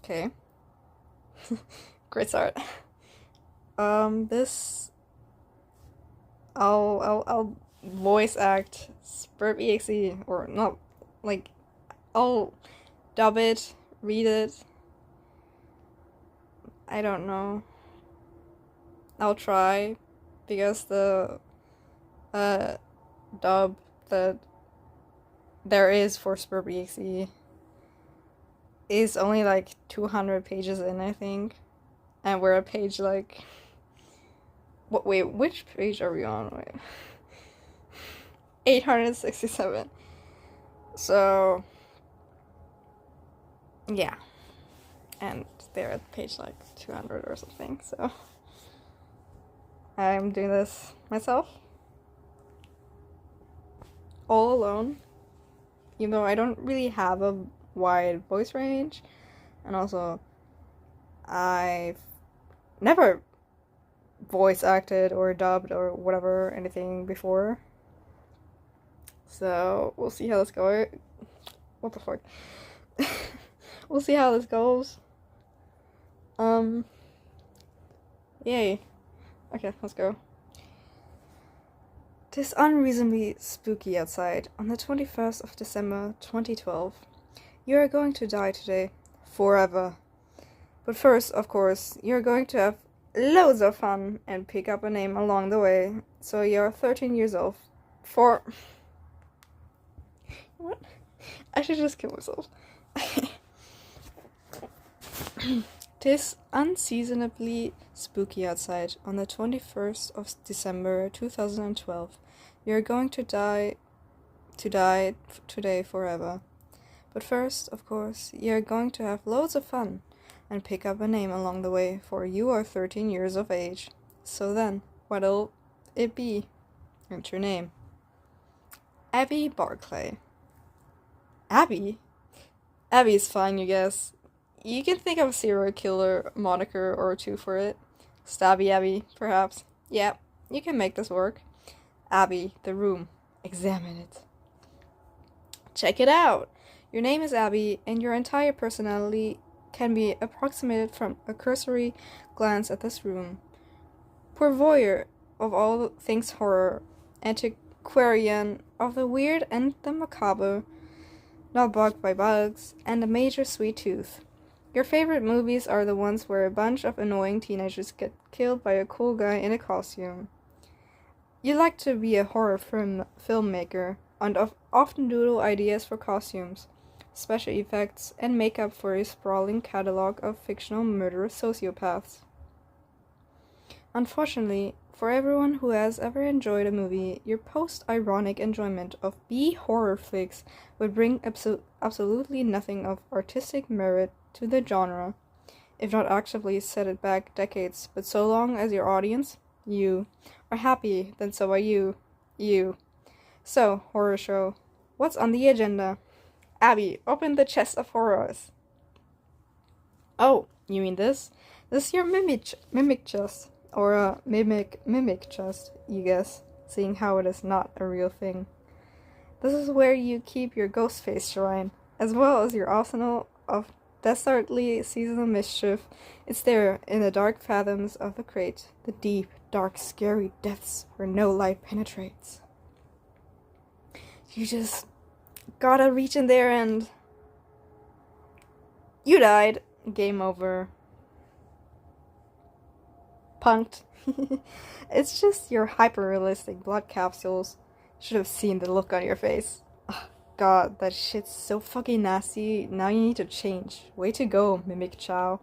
Okay. Great start. This I'll voice act Sburb.EXE, or not, like, I'll dub it, read it. I don't know. I'll try, because the dub that there is for Sburb.EXE is only like 200 pages in, I think. And we're at page like... Wait, which page are we on? Wait. 867. So... yeah. And they're at page like 200 or something, so... I'm doing this myself. All alone. Even though I don't really have a wide voice range. And also, I've never voice acted or dubbed or whatever, anything before. So, we'll see how this goes. What the fuck? We'll see how this goes. Yay. Okay, let's go. Tis unreasonably spooky outside on the 21st of December 2012. You are going to die today. Forever. But first, of course, you're going to have loads of fun and pick up a name along the way. So you're 13 years old. What? I should just kill myself. Tis unseasonably spooky outside on the 21st of December 2012. You're going to die today forever. But first, of course, you're going to have loads of fun and pick up a name along the way, for you are 13 years of age. So then, what'll it be? Enter your name. Abby Barclay. Abby? Abby's fine, you guess. You can think of a serial killer moniker or two for it. Stabby Abby, perhaps. Yeah, you can make this work. Abby, the room. Examine it. Check it out! Your name is Abby, and your entire personality can be approximated from a cursory glance at this room. Purveyor of all things horror, antiquarian of the weird and the macabre, not bugged by bugs, and a major sweet tooth. Your favorite movies are the ones where a bunch of annoying teenagers get killed by a cool guy in a costume. You like to be a horror filmmaker, and often doodle ideas for costumes, special effects, and makeup for a sprawling catalog of fictional murderous sociopaths. Unfortunately, for everyone who has ever enjoyed a movie, your post-ironic enjoyment of B-horror flicks would bring absolutely nothing of artistic merit to the genre, if not actively set it back decades. But so long as your audience, you, are happy, then so are you. So, horror show, what's on the agenda? Abby, open the chest of horrors. Oh, you mean this? This is your mimic chest. Or a mimic chest, you guess, seeing how it is not a real thing. This is where you keep your ghost face shrine, as well as your arsenal of desperately seasonal mischief. It's there, in the dark fathoms of the crate, the deep, dark, scary depths where no light penetrates. You just gotta reach in there and... you died. Game over. Punked. It's just your hyper-realistic blood capsules. Should have seen the look on your face. Oh, God, that shit's so fucking nasty. Now you need to change. Way to go, Mimic Chow.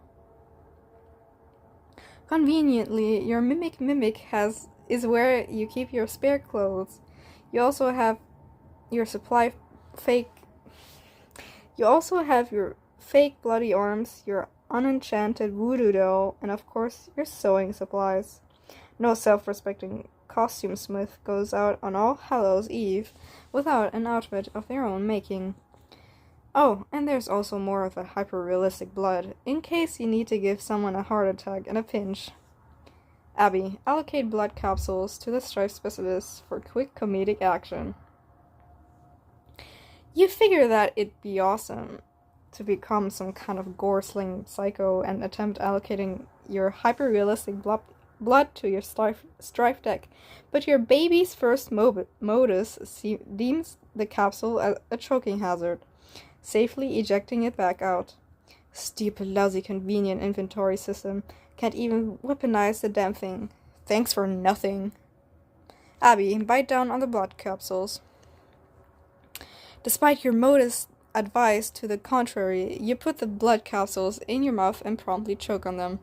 Conveniently, your mimic is where you keep your spare clothes. You also have your fake bloody arms, your unenchanted voodoo doll, and of course, your sewing supplies. No self-respecting costume smith goes out on All Hallows Eve without an outfit of their own making. Oh, and there's also more of the hyper-realistic blood, in case you need to give someone a heart attack in a pinch. Abby, allocate blood capsules to the strife specialists for quick comedic action. You figure that it'd be awesome. to become some kind of gore-slinging psycho and attempt allocating your hyper-realistic blood to your strife deck, but your baby's first modus deems the capsule as a choking hazard, safely ejecting it back out. Stupid, lousy, convenient inventory system. Can't even weaponize the damn thing. Thanks for nothing. Abby, bite down on the blood capsules. Despite your modest advice to the contrary, you put the blood capsules in your mouth and promptly choke on them.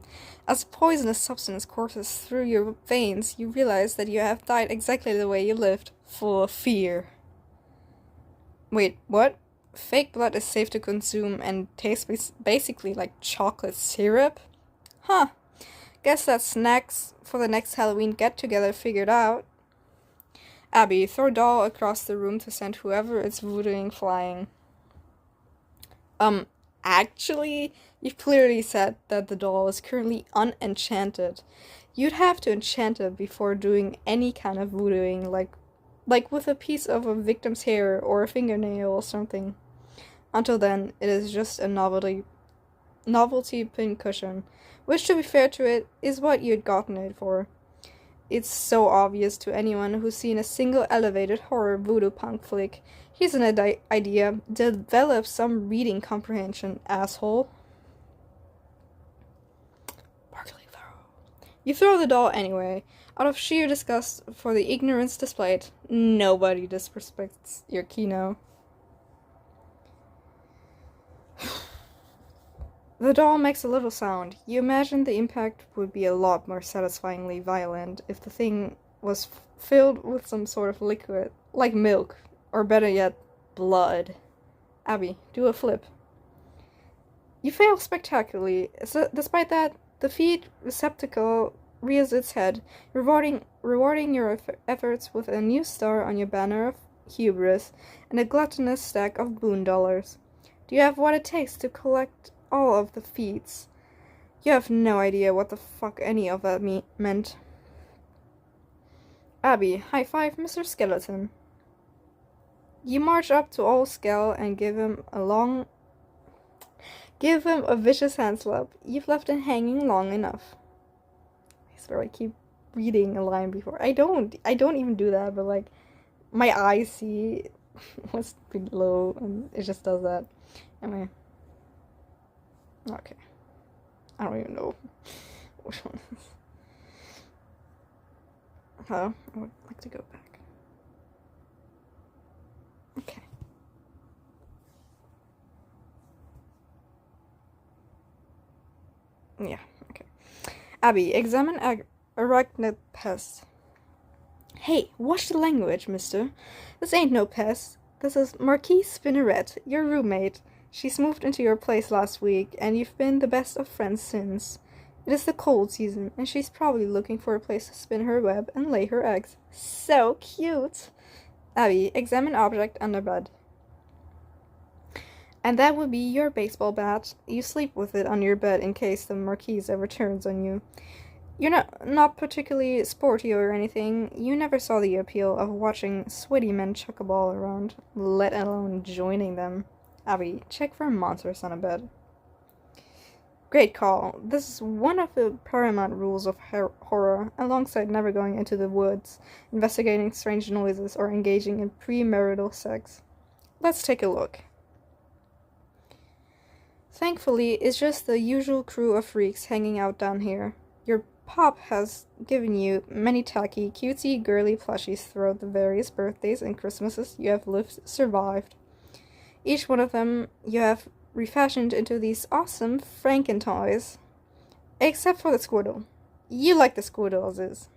As poisonous substance courses through your veins, you realize that you have died exactly the way you lived, full of fear. Wait, what? Fake blood is safe to consume and tastes basically like chocolate syrup? Huh. Guess that's snacks for the next Halloween get-together figured out. Abby, throw doll across the room to send whoever is voodooing flying. Actually, you've clearly said that the doll is currently unenchanted. You'd have to enchant it before doing any kind of voodooing, like with a piece of a victim's hair or a fingernail or something. Until then, it is just a novelty pincushion, which, to be fair to it, is what you'd gotten it for. It's so obvious to anyone who's seen a single elevated horror voodoo punk flick. Here's an idea. Develop some reading comprehension, asshole. Sparkly throw. You throw the doll anyway, out of sheer disgust for the ignorance displayed. Nobody disrespects your Kino. The doll makes a little sound. You imagine the impact would be a lot more satisfyingly violent if the thing was filled with some sort of liquid, like milk, or better yet, blood. Abby, do a flip. You fail spectacularly. Despite that, the feed receptacle rears its head, rewarding your efforts with a new star on your banner of hubris and a gluttonous stack of boon dollars. Do you have what it takes to collect all of the feats? You have no idea what the fuck any of that meant. Abby, high five Mr. Skeleton. You march up to old Skell and give him a vicious hand slap. You've left him hanging long enough. I swear I keep reading a line before. I don't even do that, but like my eyes see what's below and it just does that. Anyway. Okay. I don't even know which one is. Oh, I would like to go back. Okay. Yeah, okay. Abby, examine arachnid pest. Hey, watch the language, mister. This ain't no pest. This is Marquise Spinneret, your roommate. She's moved into your place last week, and you've been the best of friends since. It is the cold season, and she's probably looking for a place to spin her web and lay her eggs. So cute! Abby, examine object under bed. And that would be your baseball bat. You sleep with it on your bed in case the Marquise ever turns on you. You're not particularly sporty or anything. You never saw the appeal of watching sweaty men chuck a ball around, let alone joining them. Abby, check for monsters on a bed. Great call. This is one of the paramount rules of horror, alongside never going into the woods, investigating strange noises, or engaging in premarital sex. Let's take a look. Thankfully, it's just the usual crew of freaks hanging out down here. Your pop has given you many tacky, cutesy, girly plushies throughout the various birthdays and Christmases you have survived. Each one of them you have refashioned into these awesome Franken-toys. Except for the Squirtle. You like the Squirtle as is.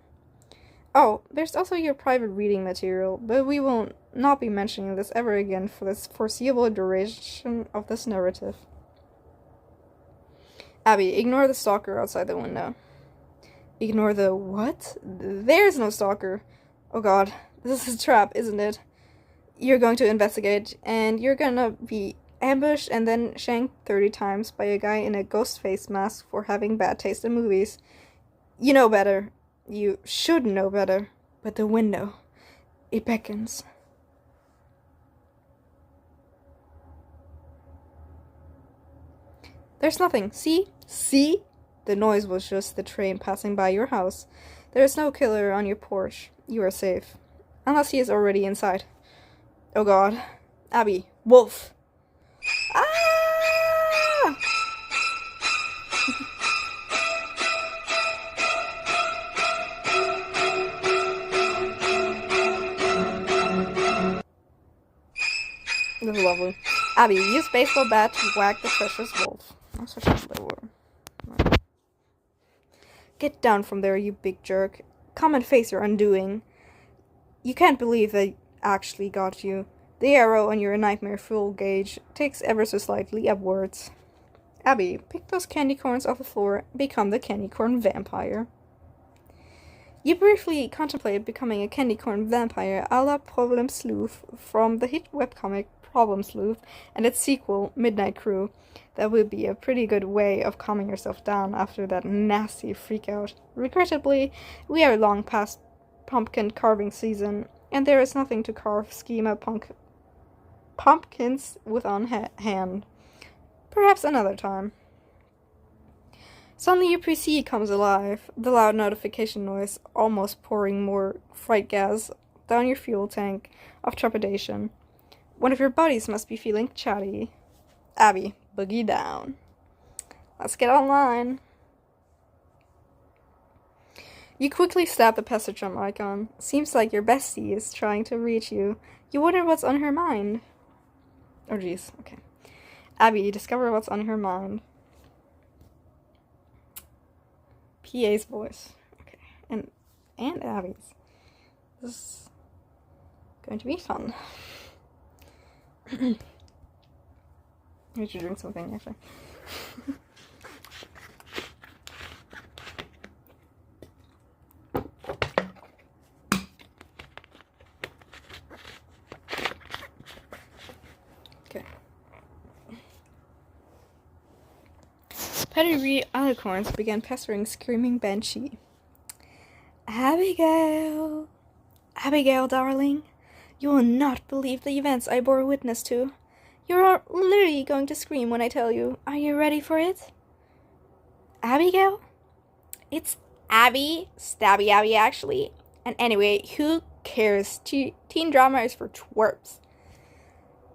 Oh, there's also your private reading material, but we will not be mentioning this ever again for the foreseeable duration of this narrative. Abby, ignore the stalker outside the window. Ignore the what? There's no stalker. Oh god, this is a trap, isn't it? You're going to investigate, and you're gonna be ambushed and then shanked 30 times by a guy in a ghost face mask for having bad taste in movies. You know better. You should know better. But the window, it beckons. There's nothing. See? See? The noise was just the train passing by your house. There is no killer on your porch. You are safe. Unless he is already inside. Oh god. Abby. Wolf. Ah! This is lovely. Abby, use baseball bat to whack the precious wolf. I'm such a slower. Get down from there, you big jerk. Come and face your undoing. You can't believe they actually got you. The arrow on your nightmare full gauge takes ever so slightly upwards. Abby, pick those candy corns off the floor and become the candy corn vampire. You briefly contemplated becoming a candy corn vampire a la Problem Sleuth from the hit webcomic Problem Sleuth and its sequel, Midnight Crew. That would be a pretty good way of calming yourself down after that nasty freakout. Regrettably, we are long past pumpkin carving season, and there is nothing to carve schema pumpkins with on hand. Perhaps another time. Suddenly your PC comes alive, the loud notification noise almost pouring more fright gas down your fuel tank of trepidation. One of your buddies must be feeling chatty. Abby, boogie down. Let's get online. You quickly stab the pestrodrum icon. Seems like your bestie is trying to reach you. You wonder what's on her mind. Oh jeez, okay. Abby, discover what's on her mind. PA's voice. Okay. And Abby's. This is going to be fun. I need to drink something, actually. Okay. Pedigree alicorns began pestering screaming Banshee. Abigail! Abigail, darling! You will not believe the events I bore witness to. You're literally going to scream when I tell you. Are you ready for it? Abigail? It's Abby. Stabby Abby, actually. And anyway, who cares? Teen drama is for twerps.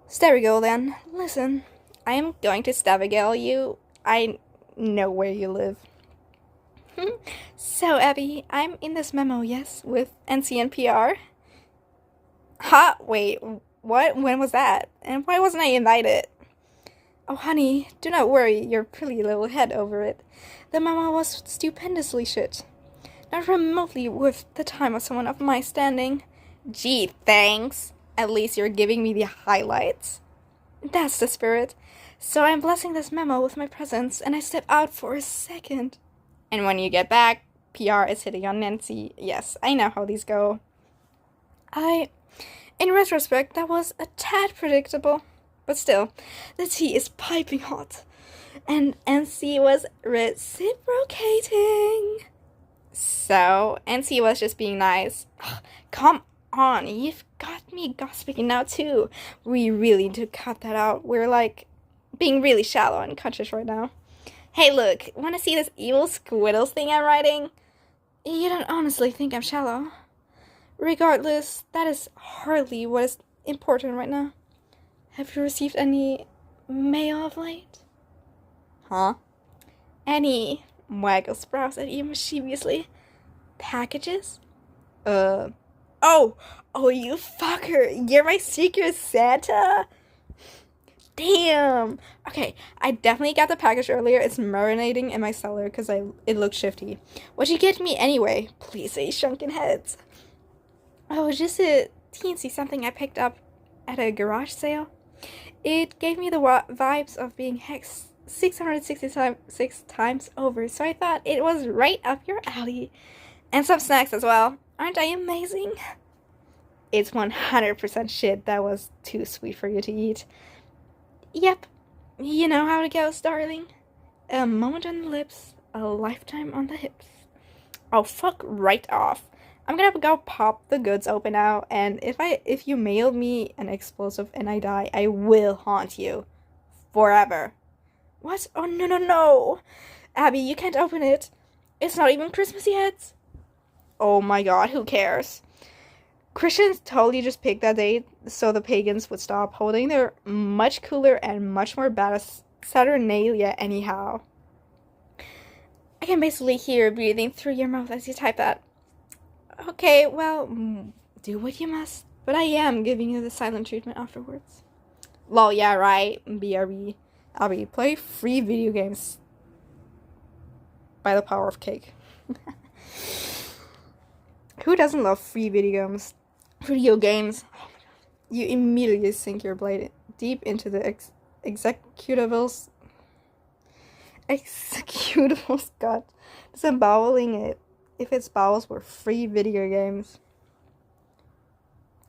Stabby then. Listen, I am going to Stabbigail you. I know where you live. So, Abby, I'm in this memo, yes? With NCNPR? Ha! Wait, what? When was that? And why wasn't I invited? Oh, honey, do not worry your pretty little head over it. The memo was stupendously shit. Not remotely worth the time of someone of my standing. Gee, thanks. At least you're giving me the highlights. That's the spirit. So I'm blessing this memo with my presence, and I step out for a second. And when you get back, PR is hitting on Nancy. Yes, I know how these go. In retrospect, that was a tad predictable. But still, the tea is piping hot. And NC was reciprocating. So, NC was just being nice. Ugh, come on, you've got me gossiping now too. We really need to cut that out. We're like being really shallow and conscious right now. Hey, look, wanna see this evil squiddles thing I'm writing? You don't honestly think I'm shallow? Regardless, that is hardly what is important right now. Have you received any mail of late? Huh? Any waggle sprouse at you mischievously. Packages? Oh, you fucker! You're my secret Santa? Damn! Okay, I definitely got the package earlier. It's marinating in my cellar because it looked shifty. What'd you get me anyway? Please say shrunken heads. Oh, just a teensy something I picked up at a garage sale. It gave me the vibes of being hexed 666 times over, so I thought it was right up your alley. And some snacks as well. Aren't I amazing? It's 100% shit that was too sweet for you to eat. Yep, you know how it goes, darling. A moment on the lips, a lifetime on the hips. Oh, fuck right off. I'm gonna go pop the goods open now, and if you mail me an explosive and I die, I will haunt you. Forever. What? Oh, no, no, no! Abby, you can't open it. It's not even Christmas yet. Oh my god, who cares? Christians totally just picked that date so the pagans would stop holding their much cooler and much more badass Saturnalia anyhow. I can basically hear you breathing through your mouth as you type that. Okay, well, do what you must. But I am giving you the silent treatment afterwards. Lol, yeah, right. BRB. Abby, play free video games by the power of cake. Who doesn't love free video games? Video games. Oh my god. You immediately sink your blade deep into the executables. Executables, god. Disemboweling it if its bowels were free video games.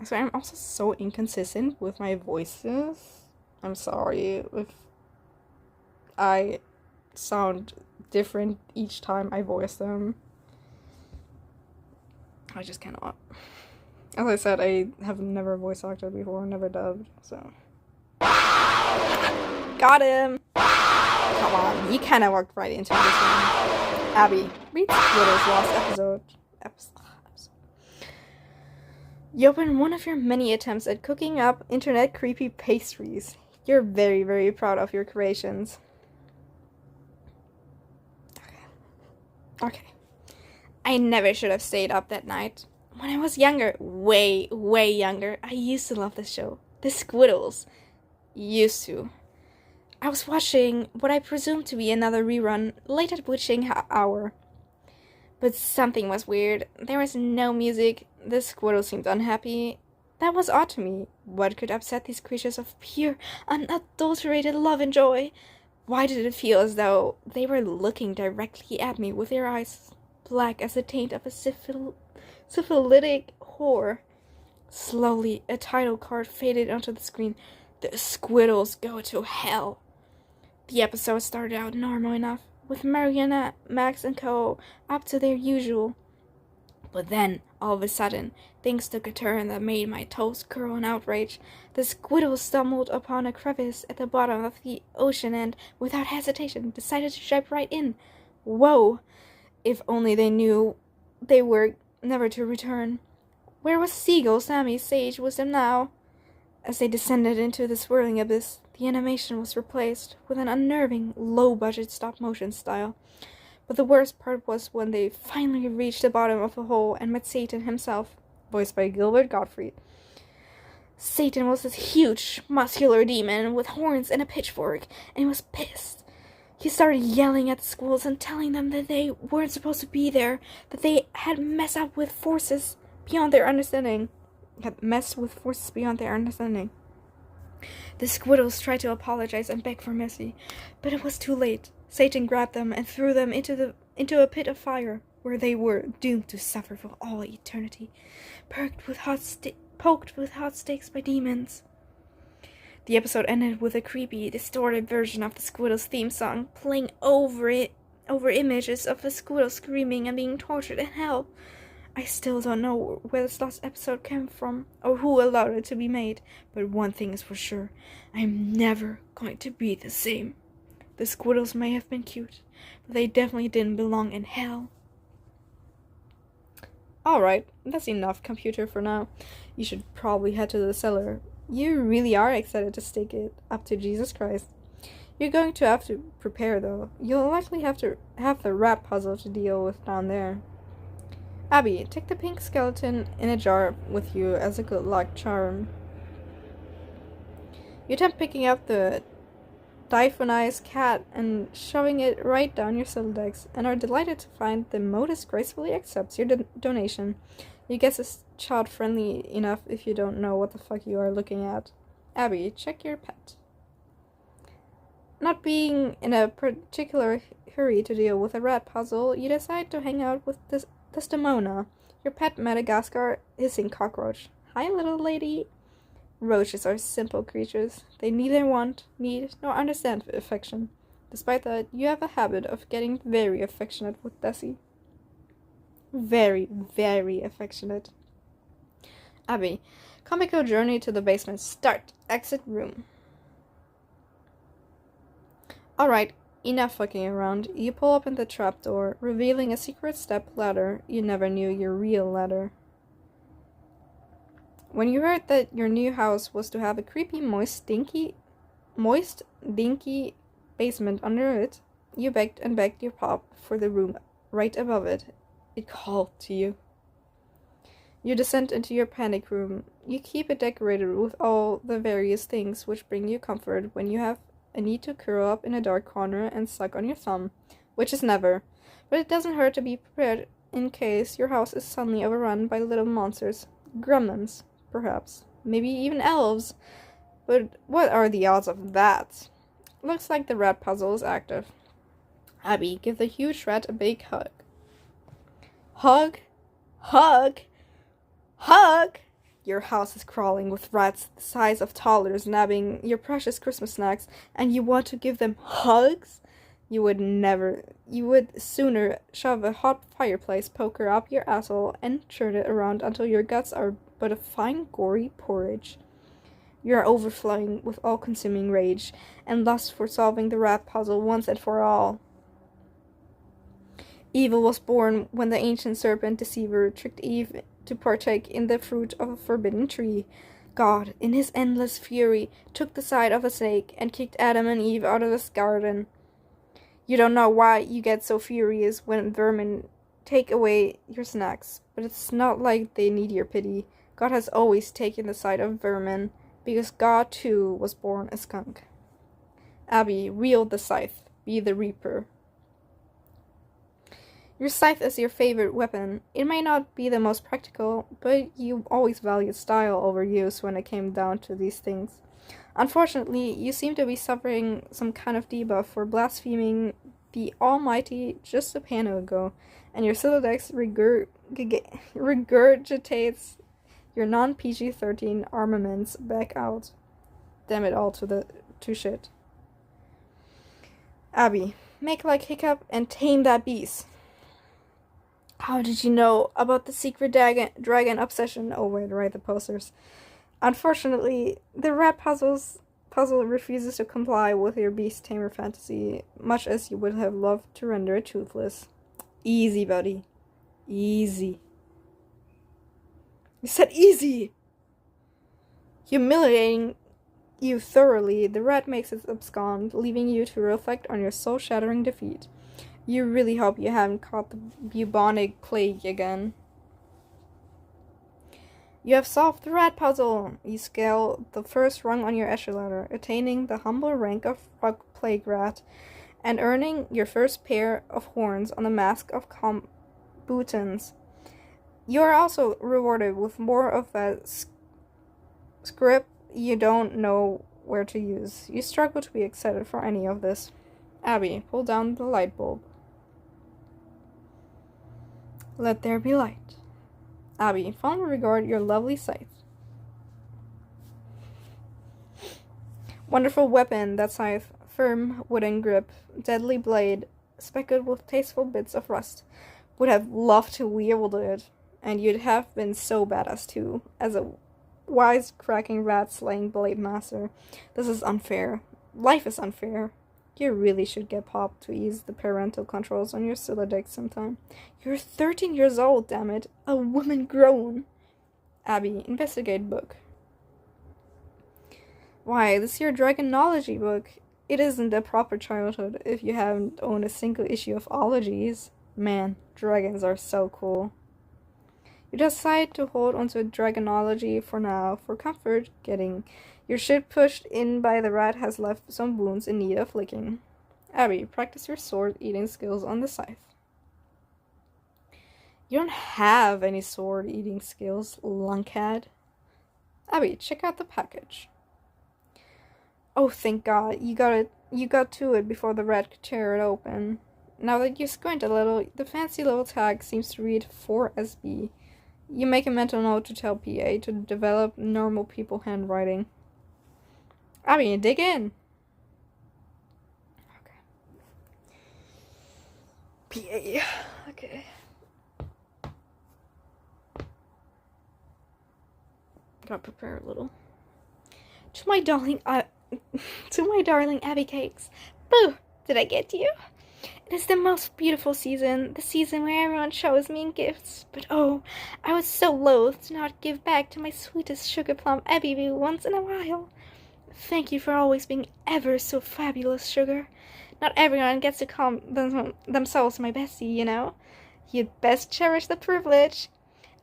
So I'm also so inconsistent with my voices. I'm sorry if I sound different each time I voice them. I just cannot. As I said, I have never voice acted before, never dubbed, so. Got him! Come on, you kinda walked right into this one. Abby, read Twitter's last episode. You open one of your many attempts at cooking up internet creepy pastries. You're very, very proud of your creations. Okay. I never should have stayed up that night. When I was younger, way, way younger, I used to love this show. The Squiddles. Used to. I was watching what I presumed to be another rerun late at witching hour. But something was weird. There was no music. The Squirtle seemed unhappy. That was odd to me. What could upset these creatures of pure, unadulterated love and joy? Why did it feel as though they were looking directly at me with their eyes black as the taint of a syphilitic whore? Slowly, a title card faded onto the screen. The Squiddles go to hell. The episode started out normal enough, with Mariana, Max, and Co. up to their usual. But then, all of a sudden, things took a turn that made my toes curl in outrage. The Squiddles stumbled upon a crevice at the bottom of the ocean and, without hesitation, decided to jump right in. Whoa! If only they knew they were never to return. Where was Seagull, Sammy, Sage, Wisdom now? As they descended into the swirling abyss, the animation was replaced with an unnerving, low-budget stop-motion style. But the worst part was when they finally reached the bottom of the hole and met Satan himself, voiced by Gilbert Gottfried. Satan was this huge, muscular demon with horns and a pitchfork, and he was pissed. He started yelling at the schools and telling them that they weren't supposed to be there, that they had messed up with forces beyond their understanding. The Squiddles tried to apologize and beg for mercy, but it was too late. Satan grabbed them and threw them into a pit of fire, where they were doomed to suffer for all eternity, poked with hot sticks by demons. The episode ended with a creepy, distorted version of the Squiddles theme song playing over images of the Squiddles screaming and being tortured in hell. I still don't know where this last episode came from, or who allowed it to be made, but one thing is for sure, I'm never going to be the same. The Squiddles may have been cute, but they definitely didn't belong in hell. Alright, that's enough computer for now. You should probably head to the cellar. You really are excited to stick it up to Jesus Christ. You're going to have to prepare, though. You'll likely have to have the rat puzzle to deal with down there. Abby, take the pink skeleton in a jar with you as a good luck charm. You attempt picking up the diphonized cat and shoving it right down your Sildex, and are delighted to find the modus gracefully accepts your donation. You guess it's child-friendly enough if you don't know what the fuck you are looking at. Abby, check your pet. Not being in a particular hurry to deal with a rat puzzle, you decide to hang out with Desdemona, your pet Madagascar hissing cockroach. Hi, little lady. Roaches are simple creatures. They neither want, need, nor understand affection. Despite that, you have a habit of getting very affectionate with Desi. Very, very affectionate. Abby, comical journey to the basement. Start. Exit room. Alright, enough fucking around. You pull open the trapdoor, revealing a secret step ladder you never knew your real ladder. When you heard that your new house was to have a creepy, moist, dinky basement under it, you begged and begged your pop for the room right above it. It called to you. You descend into your panic room. You keep it decorated with all the various things which bring you comfort when you have a need to curl up in a dark corner and suck on your thumb, which is never. But it doesn't hurt to be prepared in case your house is suddenly overrun by little monsters. Gremlins, perhaps. Maybe even elves. But what are the odds of that? Looks like the rat puzzle is active. Abby, give the huge rat a big hug. Hug? Hug? Hug! Your house is crawling with rats the size of toddlers nabbing your precious Christmas snacks, and you want to give them hugs? You would sooner shove a hot fireplace poker up your asshole and churn it around until your guts are but a fine gory porridge. You are overflowing with all-consuming rage and lust for solving the rat puzzle once and for all. Evil was born when the ancient serpent deceiver tricked Eve to partake in the fruit of a forbidden tree. God, in his endless fury, took the side of a snake and kicked Adam and Eve out of his garden. You don't know why you get so furious when vermin take away your snacks, but it's not like they need your pity. God has always taken the side of vermin, because God too was born a skunk. Abby, wield the scythe, be the reaper. Your scythe is your favorite weapon. It may not be the most practical, but you always valued style over use when it came down to these things. Unfortunately, you seem to be suffering some kind of debuff for blaspheming the Almighty just a panel ago, and your Silodex regurgitates your non-PG-13 armaments back out. Damn it all to shit. Abby, make like Hiccup and tame that beast. How did you know about the secret dragon obsession? Oh wait, right, the posters. Unfortunately, the rat puzzle refuses to comply with your beast tamer fantasy, much as you would have loved to render it toothless. Easy, buddy. Easy. You said easy! Humiliating you thoroughly, the rat makes its abscond, leaving you to reflect on your soul-shattering defeat. You really hope you haven't caught the bubonic plague again. You have solved the rat puzzle! You scale the first rung on your echelon, attaining the humble rank of rug plague rat, and earning your first pair of horns on the mask of combatants. You are also rewarded with more of that script you don't know where to use. You struggle to be excited for any of this. Abby, pull down the light bulb. Let there be light. Abby, fondly regard your lovely scythe. Wonderful weapon, that scythe. Firm wooden grip, deadly blade, speckled with tasteful bits of rust. Would have loved to wield it, and you'd have been so badass too, as a wise-cracking rat-slaying blade master. This is unfair. Life is unfair. You really should get Pop to ease the parental controls on your Silodex sometime. You're 13 years old, damn it. A woman grown. Abby, investigate book. Why, this is your Dragonology book. It isn't a proper childhood if you haven't owned a single issue of Ologies. Man, dragons are so cool. You decide to hold onto Dragonology for now, for comfort. Getting your shit pushed in by the rat has left some wounds in need of licking. Abby, practice your sword-eating skills on the scythe. You don't have any sword-eating skills, lunkhead. Abby, check out the package. Oh, thank God, you got to it before the rat could tear it open. Now that you squint a little, the fancy little tag seems to read 4SB. You make a mental note to tell PA to develop normal people handwriting. Abby, dig in. Okay. PA. Okay. Gotta prepare a little. To my darling Abby Cakes, Boo! Did I get you? It is the most beautiful season, the season where everyone showers me in gifts. But oh, I was so loath to not give back to my sweetest sugar plum Abby Boo once in a while. Thank you for always being ever so fabulous, Sugar. Not everyone gets to call themselves my bestie, you know. You'd best cherish the privilege.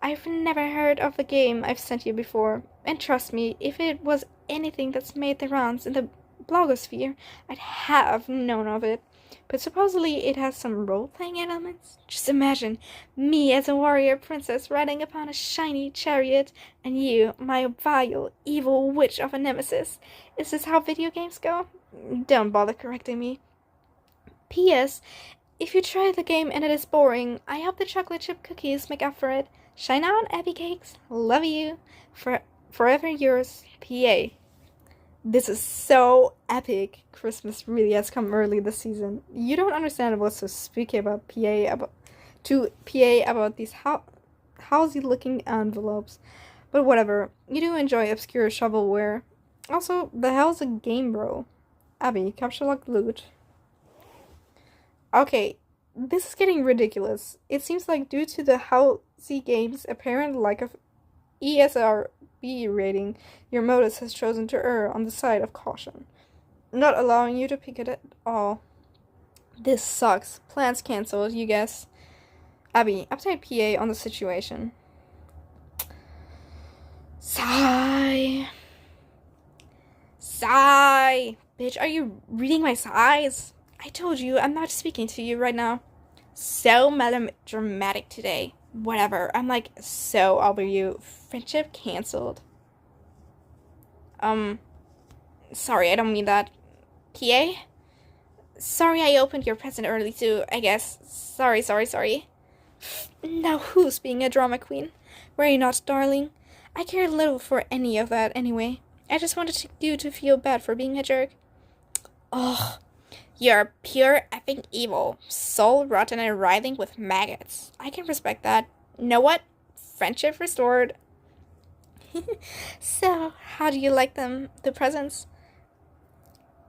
I've never heard of the game I've sent you before, and trust me, if it was anything that's made the rounds in the blogosphere, I'd have known of it. But supposedly it has some role-playing elements. Just imagine me as a warrior princess riding upon a shiny chariot, and you, my vile, evil witch of a nemesis. Is this how video games go? Don't bother correcting me. P.S. If you try the game and it is boring, I hope the chocolate chip cookies make up for it. Shine on, Abby Cakes. Love you. Forever yours, P.A. This is so epic. Christmas really has come early this season. You don't understand what's so spooky about PA about these housey looking envelopes. But whatever. You do enjoy obscure shovelware. Also, the hell's a game, bro? Abby, capture lock loot. Okay, this is getting ridiculous. It seems like due to the housey game's apparent lack of ESRB rating, your modus has chosen to err on the side of caution, not allowing you to pick it at all. This sucks. Plans cancelled, you guess. Abby, update PA on the situation. Sigh. Sigh. Bitch, are you reading my sighs? I told you, I'm not speaking to you right now. So melodramatic today. Whatever. I'm like, so over you. Friendship cancelled. Sorry, I don't mean that. PA? Sorry I opened your present early too, I guess. Sorry. Now who's being a drama queen? Were you not, darling? I care little for any of that anyway. I just wanted you to feel bad for being a jerk. Ugh. You're pure effing evil. Soul rotten and writhing with maggots. I can respect that. Know what? Friendship restored. So, how do you like them, the presents?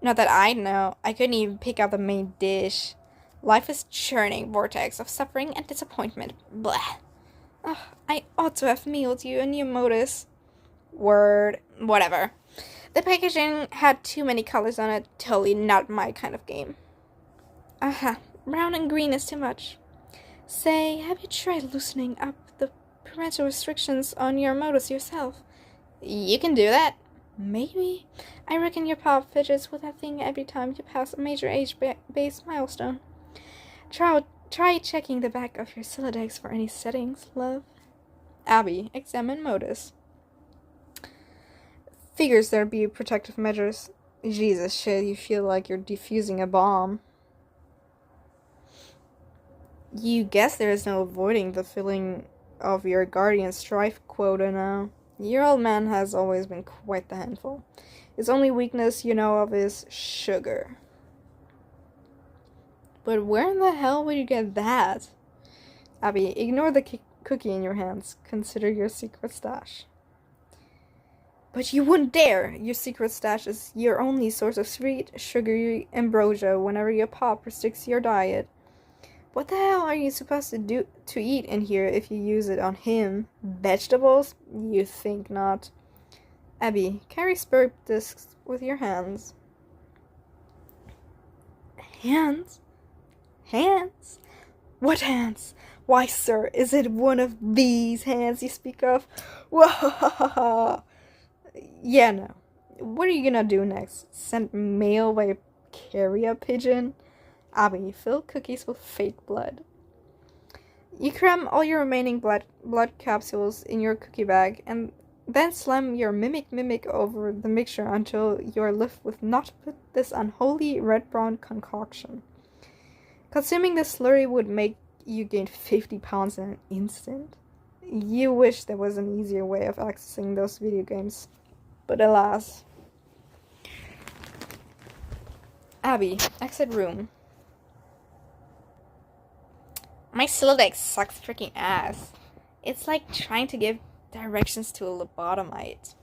Not that I know. I couldn't even pick out the main dish. Life is churning vortex of suffering and disappointment. Blah. Ugh, I ought to have mailed you a new modus. Word. Whatever. The packaging had too many colors on it. Totally not my kind of game. Aha. Brown and green is too much. Say, have you tried loosening up the parental restrictions on your modus yourself? You can do that. Maybe. I reckon your pop fidgets with that thing every time you pass a major age-based milestone. Try checking the back of your Sylladex for any settings, love. Abby, examine modus. Figures there'd be protective measures. Jesus shit, you feel like you're defusing a bomb. You guess there is no avoiding the filling of your guardian strife quota now. Your old man has always been quite the handful. His only weakness you know of is sugar. But where in the hell would you get that? Abby, ignore the cookie in your hands. Consider your secret stash. But you wouldn't dare! Your secret stash is your only source of sweet, sugary ambrosia whenever your pop restricts your diet. What the hell are you supposed to eat in here if you use it on him? Vegetables? You think not. Abby, carry Sburb discs with your hands. Hands? Hands? What hands? Why, sir, is it one of these hands you speak of? Whoa! Yeah, no. What are you gonna do next? Send mail by carrier pigeon? Abby, fill cookies with fake blood. You cram all your remaining blood capsules in your cookie bag, and then slam your mimic over the mixture until you're left with naught but this unholy red-brown concoction. Consuming the slurry would make you gain 50 pounds in an instant. You wish there was an easier way of accessing those video games. But alas. Abby, exit room. My Sylladex sucks freaking ass. It's like trying to give directions to a lobotomite.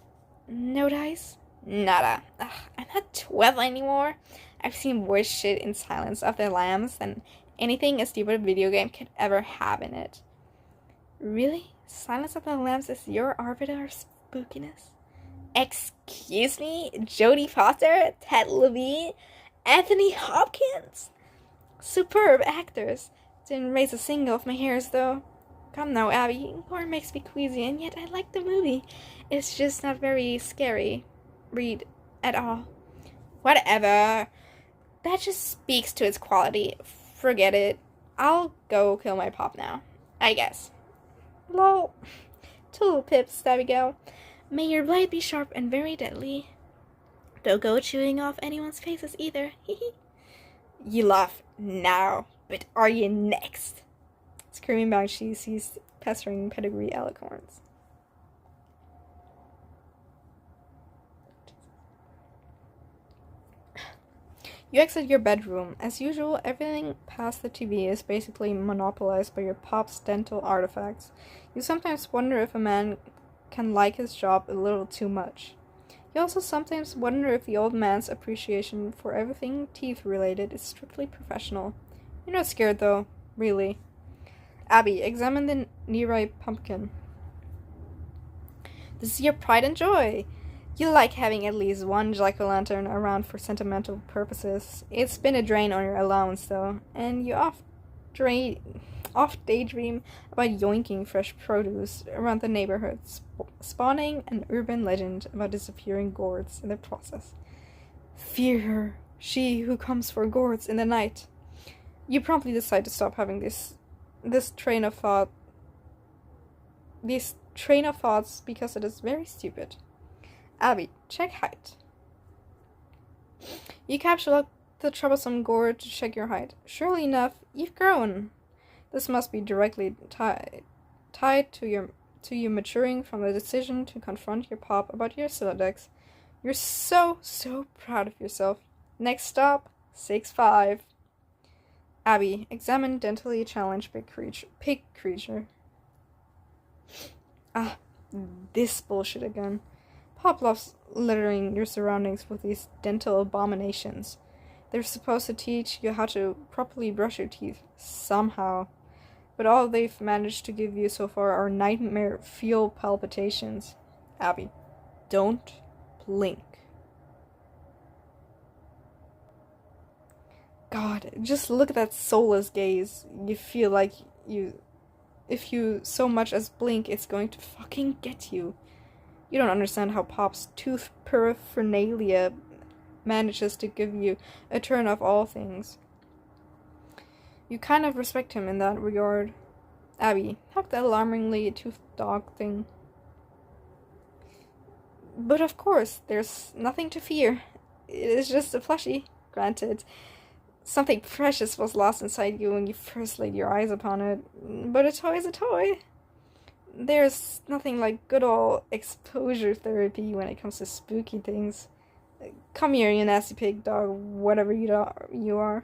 No dice? Nada. Ugh, I'm not 12 anymore. I've seen worse shit in Silence of the Lambs than anything a stupid video game could ever have in it. Really? Silence of the Lambs is your arbiter of spookiness? Excuse me? Jodie Foster? Ted Levine? Anthony Hopkins? Superb actors. Didn't raise a single of my hairs, though. Come now, Abby. Gore makes me queasy, and yet I like the movie. It's just not very scary. Read at all. Whatever. That just speaks to its quality. Forget it. I'll go kill my pop now, I guess. Lol. Two little pips, there we go. May your blade be sharp and very deadly. Don't go chewing off anyone's faces either. You laugh now, but are you next? Screaming back, she sees pestering pedigree alicorns. You exit your bedroom. As usual, everything past the TV is basically monopolized by your pop's dental artifacts. You sometimes wonder if a man can like his job a little too much. You also sometimes wonder if the old man's appreciation for everything teeth-related is strictly professional. You're not scared, though. Really. Abby, examine the near-ripe pumpkin. This is your pride and joy. You like having at least one jack-o'-lantern around for sentimental purposes. It's been a drain on your allowance, though, and you oft daydream about yoinking fresh produce around the neighborhood, spawning an urban legend about disappearing gourds in the process. Fear her, she who comes for gourds in the night. You promptly decide to stop having this train of thoughts because it is very stupid. Abby, check height. You capture up the troublesome gourd to check your height. Surely enough, you've grown. This must be directly tied to you maturing from the decision to confront your pop about your Silodex. You're so proud of yourself. Next stop, 6'5". Abby, examine dentally challenged pig creature. Ah, this bullshit again. Pop loves littering your surroundings with these dental abominations. They're supposed to teach you how to properly brush your teeth, somehow. But all they've managed to give you so far are nightmare fuel palpitations. Abby, don't blink. God, just look at that soulless gaze. You feel like if you so much as blink, it's going to fucking get you. You don't understand how Pop's tooth paraphernalia manages to give you a turn of all things. You kind of respect him in that regard. Abby, hug the alarmingly toothed dog thing. But of course, there's nothing to fear. It is just a plushie, granted. Something precious was lost inside you when you first laid your eyes upon it. But a toy is a toy. There's nothing like good old exposure therapy when it comes to spooky things. Come here, you nasty pig dog, whatever you are.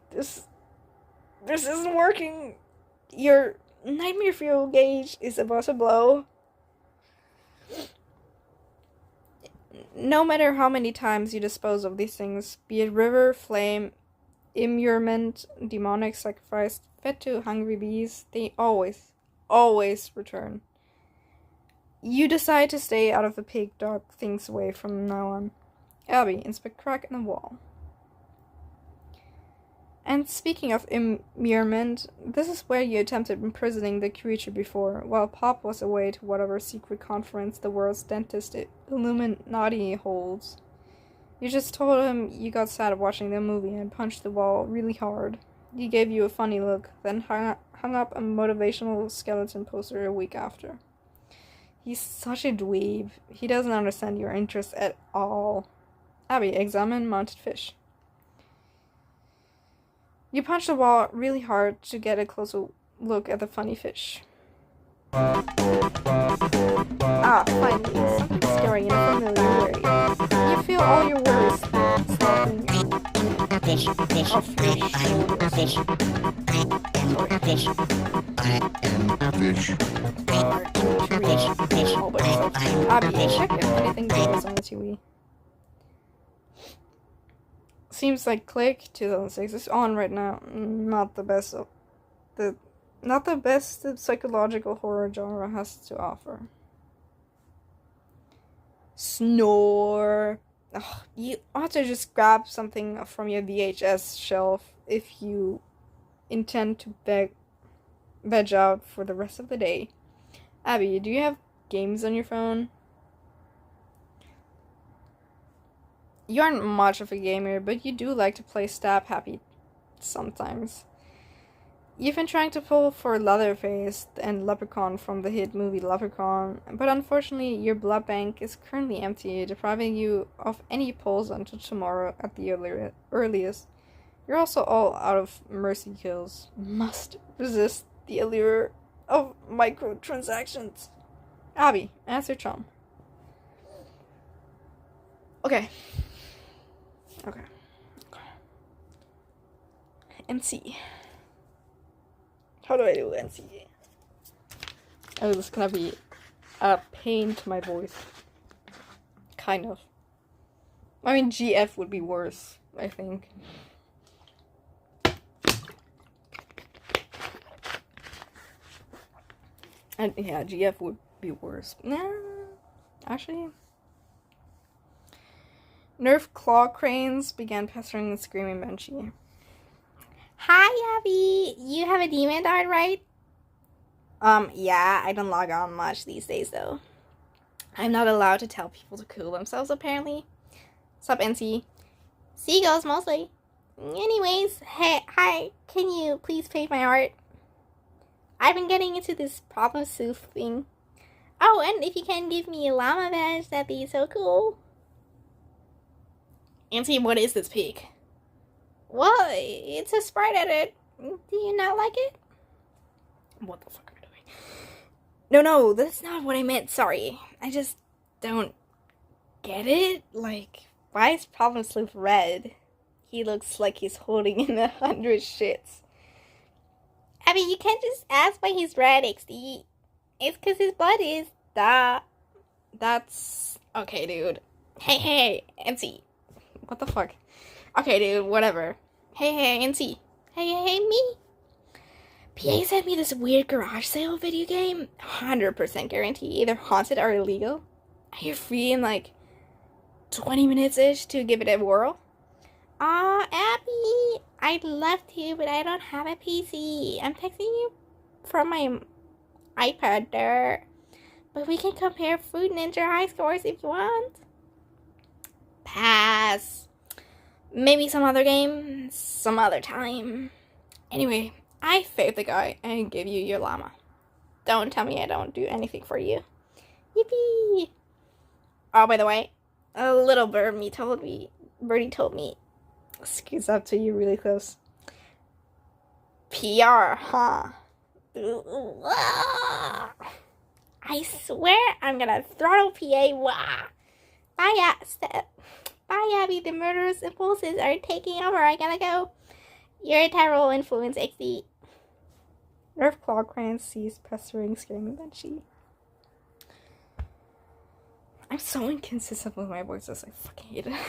This isn't working. Your nightmare fuel gauge is about to blow. No matter how many times you dispose of these things, be it river, flame, immurement, demonic sacrifice, fed to hungry bees, they always return. You decide to stay out of the pig dog thing's way from now on. Abby, inspect crack in the wall. And speaking of immurement, this is where you attempted imprisoning the creature before, while Pop was away to whatever secret conference the world's dentist Illuminati holds. You just told him you got sad watching the movie and punched the wall really hard. He gave you a funny look, then hung up a motivational skeleton poster a week after. He's such a dweeb. He doesn't understand your interests at all. Abby, examine mounted fish. You punch the wall really hard to get a closer look at the funny fish. Ah, finally, something scary and familiar. You feel all your worries stopping. Fish. Off your shoulders. Fish. Fish. Fish. All by yourself. Abby, check if anything goes on the TV. Seems like Click 2006 is on right now. Not the best the psychological horror genre has to offer. Snore. Ugh, you ought to just grab something from your VHS shelf if you intend to veg out for the rest of the day. Abby, do you have games on your phone? You aren't much of a gamer, but you do like to play Stab Happy sometimes. You've been trying to pull for Leatherface and Leprechaun from the hit movie Leprechaun, but unfortunately your blood bank is currently empty, depriving you of any pulls until tomorrow at the earliest. You're also all out of mercy kills. Must resist the allure of microtransactions. Abby, answer Chum. Okay. NC. How do I do NC? Oh, this is gonna be a pain to my voice. Kind of. I mean, GF would be worse, I think. And yeah, GF would be worse. Nah, actually. Nerf claw cranes began pestering the screaming Banshee. Hi, Abby. You have a demon dart, right? Yeah, I don't log on much these days, though. I'm not allowed to tell people to cool themselves, apparently. Sup, NC? Seagulls, mostly. Anyways, hey, hi, can you please pay my art? I've been getting into this problem sleuth thing. Oh, and if you can give me a llama badge, that'd be so cool. NC, what is this pig? Well, it's a sprite edit. Do you not like it? What the fuck am I doing? No, that's not what I meant. Sorry. I just don't get it. Like, why is Problem Sleuth red? He looks like he's holding in 100 shits. I mean, you can't just ask why he's red, XD. It's because his blood is. That's... Okay, dude. Hey, NC. What the fuck? Okay, dude, whatever. Hey, NC. Hey, me. PA sent me this weird garage sale video game. 100% guarantee, either haunted or illegal. Are you free in like 20 minutes-ish to give it a whirl? Abby, I'd love to, but I don't have a PC. I'm texting you from my iPad there. But we can compare Fruit Ninja high scores if you want. Pass. Maybe some other game, some other time. Anyway, I faved the guy and give you your llama. Don't tell me I don't do anything for you. Yippee! Oh, by the way, a little birdie told me, Scoot's up to you really close. PR, huh? I swear I'm gonna throttle PA. Bye, Abby. The murderous impulses are taking over. I gotta go. You're a terrible influence, XD. Nerf claw crane sees pestering screaming Banshee. I'm so inconsistent with my voices. I fucking hate it.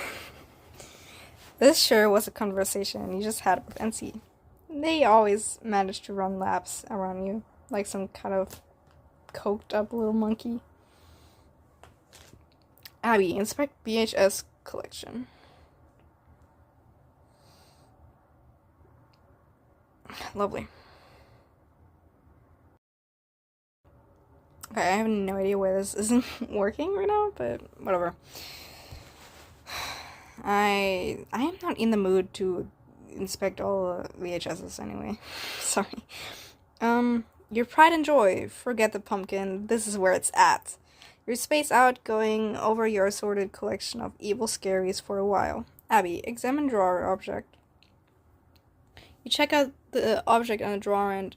This sure was a conversation you just had with NC. They always manage to run laps around you like some kind of coked up little monkey. Abby, inspect VHS collection. Lovely. Okay, I have no idea why this isn't working right now, but whatever. I am not in the mood to inspect all VHSs anyway. Sorry. Your pride and joy. Forget the pumpkin. This is where it's at. You're spaced out going over your assorted collection of evil scaries for a while. Abby, examine drawer object. You check out the object on the drawer and...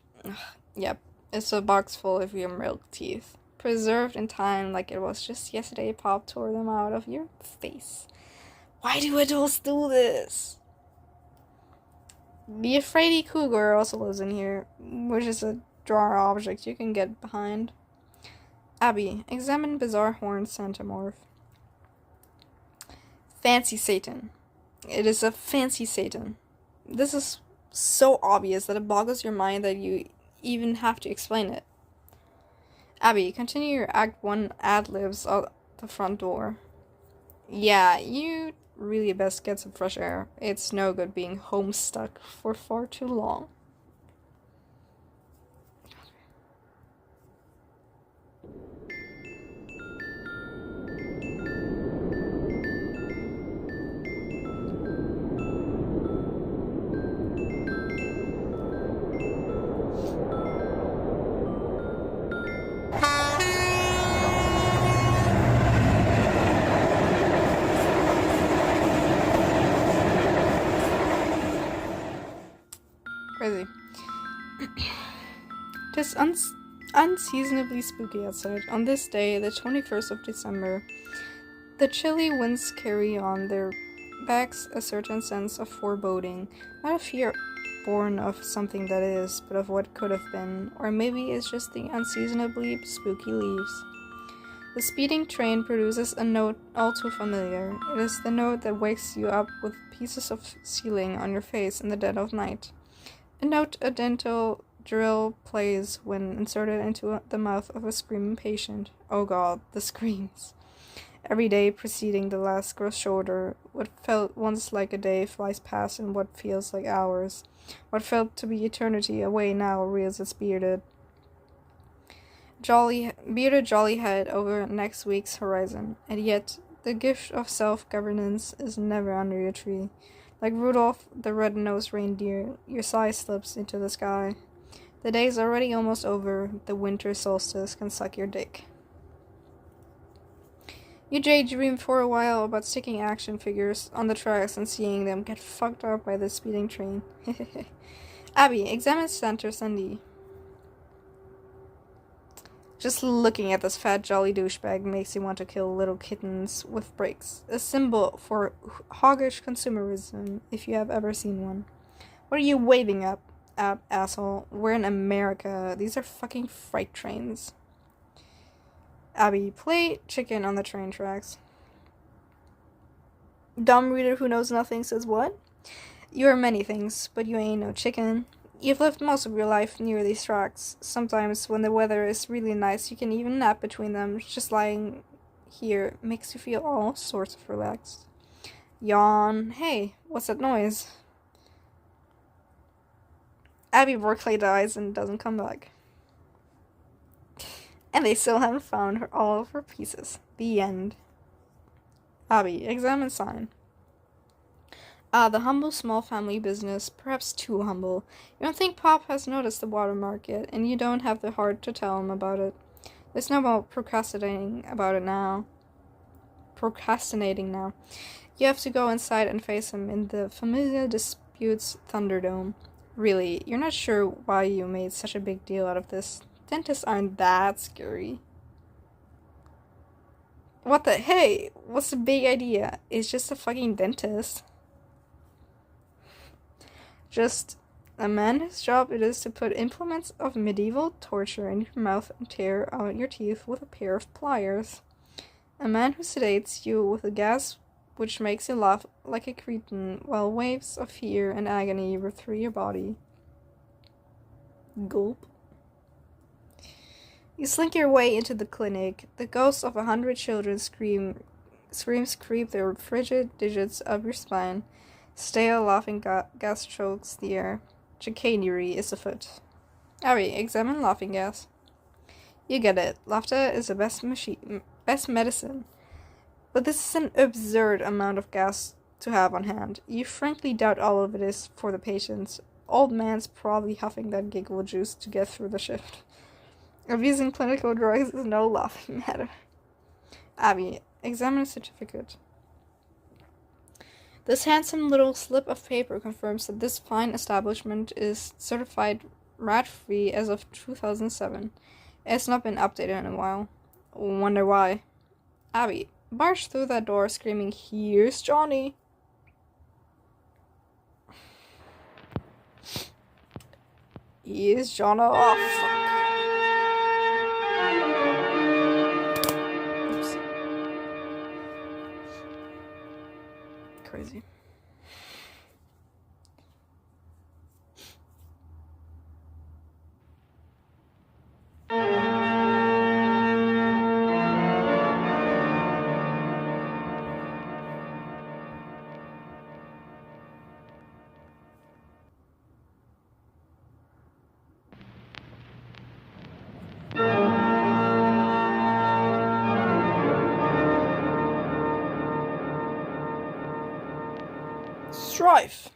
yep, it's a box full of your milk teeth. Preserved in time like it was just yesterday Pop tore them out of your face. Why do adults do this? The Afraidy cougar also lives in here, which is a drawer object you can get behind. Abby, examine bizarre horned Santamorph. Fancy Satan. It is a fancy Satan. This is so obvious that it boggles your mind that you even have to explain it. Abby, continue your Act 1 ad-libs out the front door. Yeah, you really best get some fresh air. It's no good being homestuck for far too long. Crazy. Tis unseasonably spooky outside. On this day, the 21st of December, the chilly winds carry on their backs a certain sense of foreboding, not a fear born of something that is, but of what could have been, or maybe it's just the unseasonably spooky leaves. The speeding train produces a note all too familiar. It is the note that wakes you up with pieces of ceiling on your face in the dead of night. A note a dental drill plays when inserted into the mouth of a screaming patient. Oh God, the screams. Every day preceding the last grows shorter. What felt once like a day flies past in what feels like hours. What felt to be eternity away now rears its bearded jolly head over next week's horizon. And yet, the gift of self-governance is never under your tree. Like Rudolph the red-nosed reindeer, your sigh slips into the sky. The day's already almost over. The winter solstice can suck your dick. You daydream for a while about sticking action figures on the tracks and seeing them get fucked up by the speeding train. Abby, examine Center Sunday. Just looking at this fat jolly douchebag makes you want to kill little kittens with brakes. A symbol for hoggish consumerism, if you have ever seen one. What are you waving at, asshole? We're in America. These are fucking freight trains. Abby, play chicken on the train tracks. Dumb reader who knows nothing says what? You are many things, but you ain't no chicken. You've lived most of your life near these tracks. Sometimes, when the weather is really nice, you can even nap between them. Just lying here makes you feel all sorts of relaxed. Yawn. Hey, what's that noise? Abby Berkeley dies and doesn't come back. And they still haven't found all of her pieces. The end. Abby, examine sign. The humble small family business, perhaps too humble. You don't think Pop has noticed the watermark yet, and you don't have the heart to tell him about it. There's no more procrastinating now. You have to go inside and face him in the Familiar Disputes Thunderdome. Really, you're not sure why you made such a big deal out of this. Dentists aren't that scary. What the hey? What's the big idea? It's just a fucking dentist. Just a man whose job it is to put implements of medieval torture in your mouth and tear out your teeth with a pair of pliers. A man who sedates you with a gas which makes you laugh like a cretin while waves of fear and agony rip through your body. Gulp. You slink your way into the clinic. The ghosts of 100 children screams creep their frigid digits up your spine. Stale laughing gas chokes the air. Chicanery is afoot. Abby, examine laughing gas. You get it. Laughter is the best medicine. But this is an absurd amount of gas to have on hand. You frankly doubt all of it is for the patients. Old man's probably huffing that giggle juice to get through the shift. Abusing clinical drugs is no laughing matter. Abby, examine certificate. This handsome little slip of paper confirms that this fine establishment is certified rat-free as of 2007. It's not been updated in a while. Wonder why. Abby, barge through that door screaming, "Here's Johnny!" Is John. Oh, fuck. Oops. Crazy. Strife.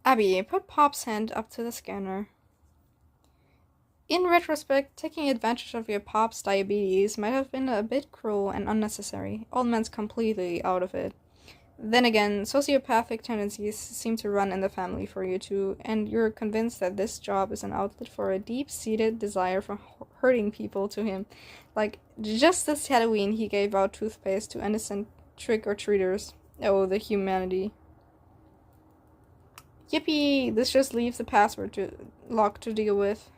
Abby, put Pop's hand up to the scanner. In retrospect, taking advantage of your Pop's diabetes might have been a bit cruel and unnecessary. Old man's completely out of it. Then again, sociopathic tendencies seem to run in the family for you too, and you're convinced that this job is an outlet for a deep-seated desire for hurting people to him. Like, just this Halloween he gave out toothpaste to innocent trick-or-treaters. Oh, the humanity. Yippee! This just leaves the password lock to deal with.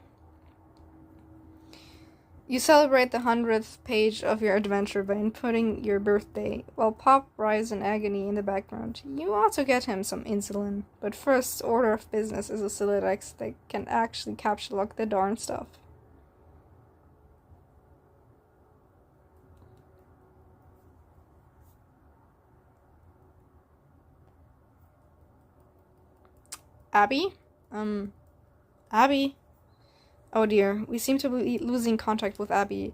You celebrate the 100th page of your adventure by inputting your birthday, while Pop writhes in agony in the background. You ought to get him some insulin, but first order of business is a Silodex that can actually capture lock the darn stuff. Abby? Abby? Oh dear, we seem to be losing contact with Abby.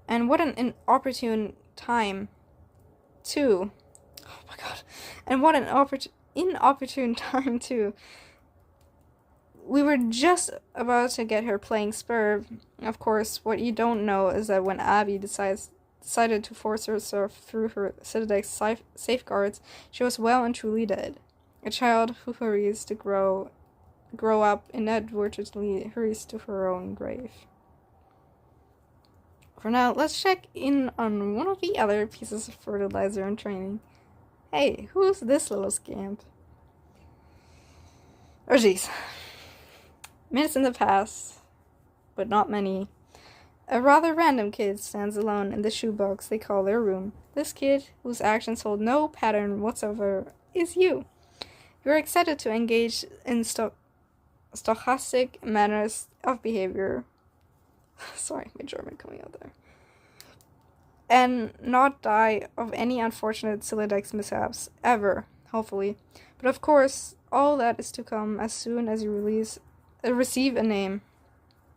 And what an inopportune time, too. Oh my god. And what an inopportune time, too. We were just about to get her playing Spurb. Of course, what you don't know is that when Abby decided to force herself through her Silodex safeguards, she was well and truly dead. A child who hurries to grow up inadvertently hurries to her own grave. For now, let's check in on one of the other pieces of fertilizer and training. Hey, who's this little scamp? Oh jeez. Minutes in the past, but not many. A rather random kid stands alone in the shoebox they call their room. This kid, whose actions hold no pattern whatsoever, is you. You're excited to engage in stochastic manners of behavior. Sorry, my German coming out there. And not die of any unfortunate Silodex mishaps, ever, hopefully. But of course, all that is to come as soon as you receive a name.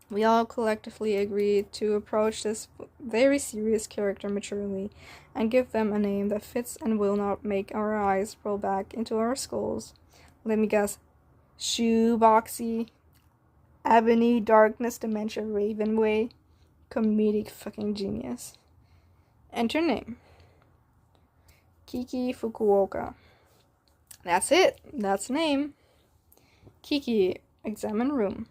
We all collectively agreed to approach this very serious character maturely and give them a name that fits and will not make our eyes roll back into our skulls. Let me guess. Shoeboxy. Ebony, Darkness, Dementia, Ravenway. Comedic fucking genius. Enter name. Kiki Fukuoka. That's it. That's name. Kiki, examine room.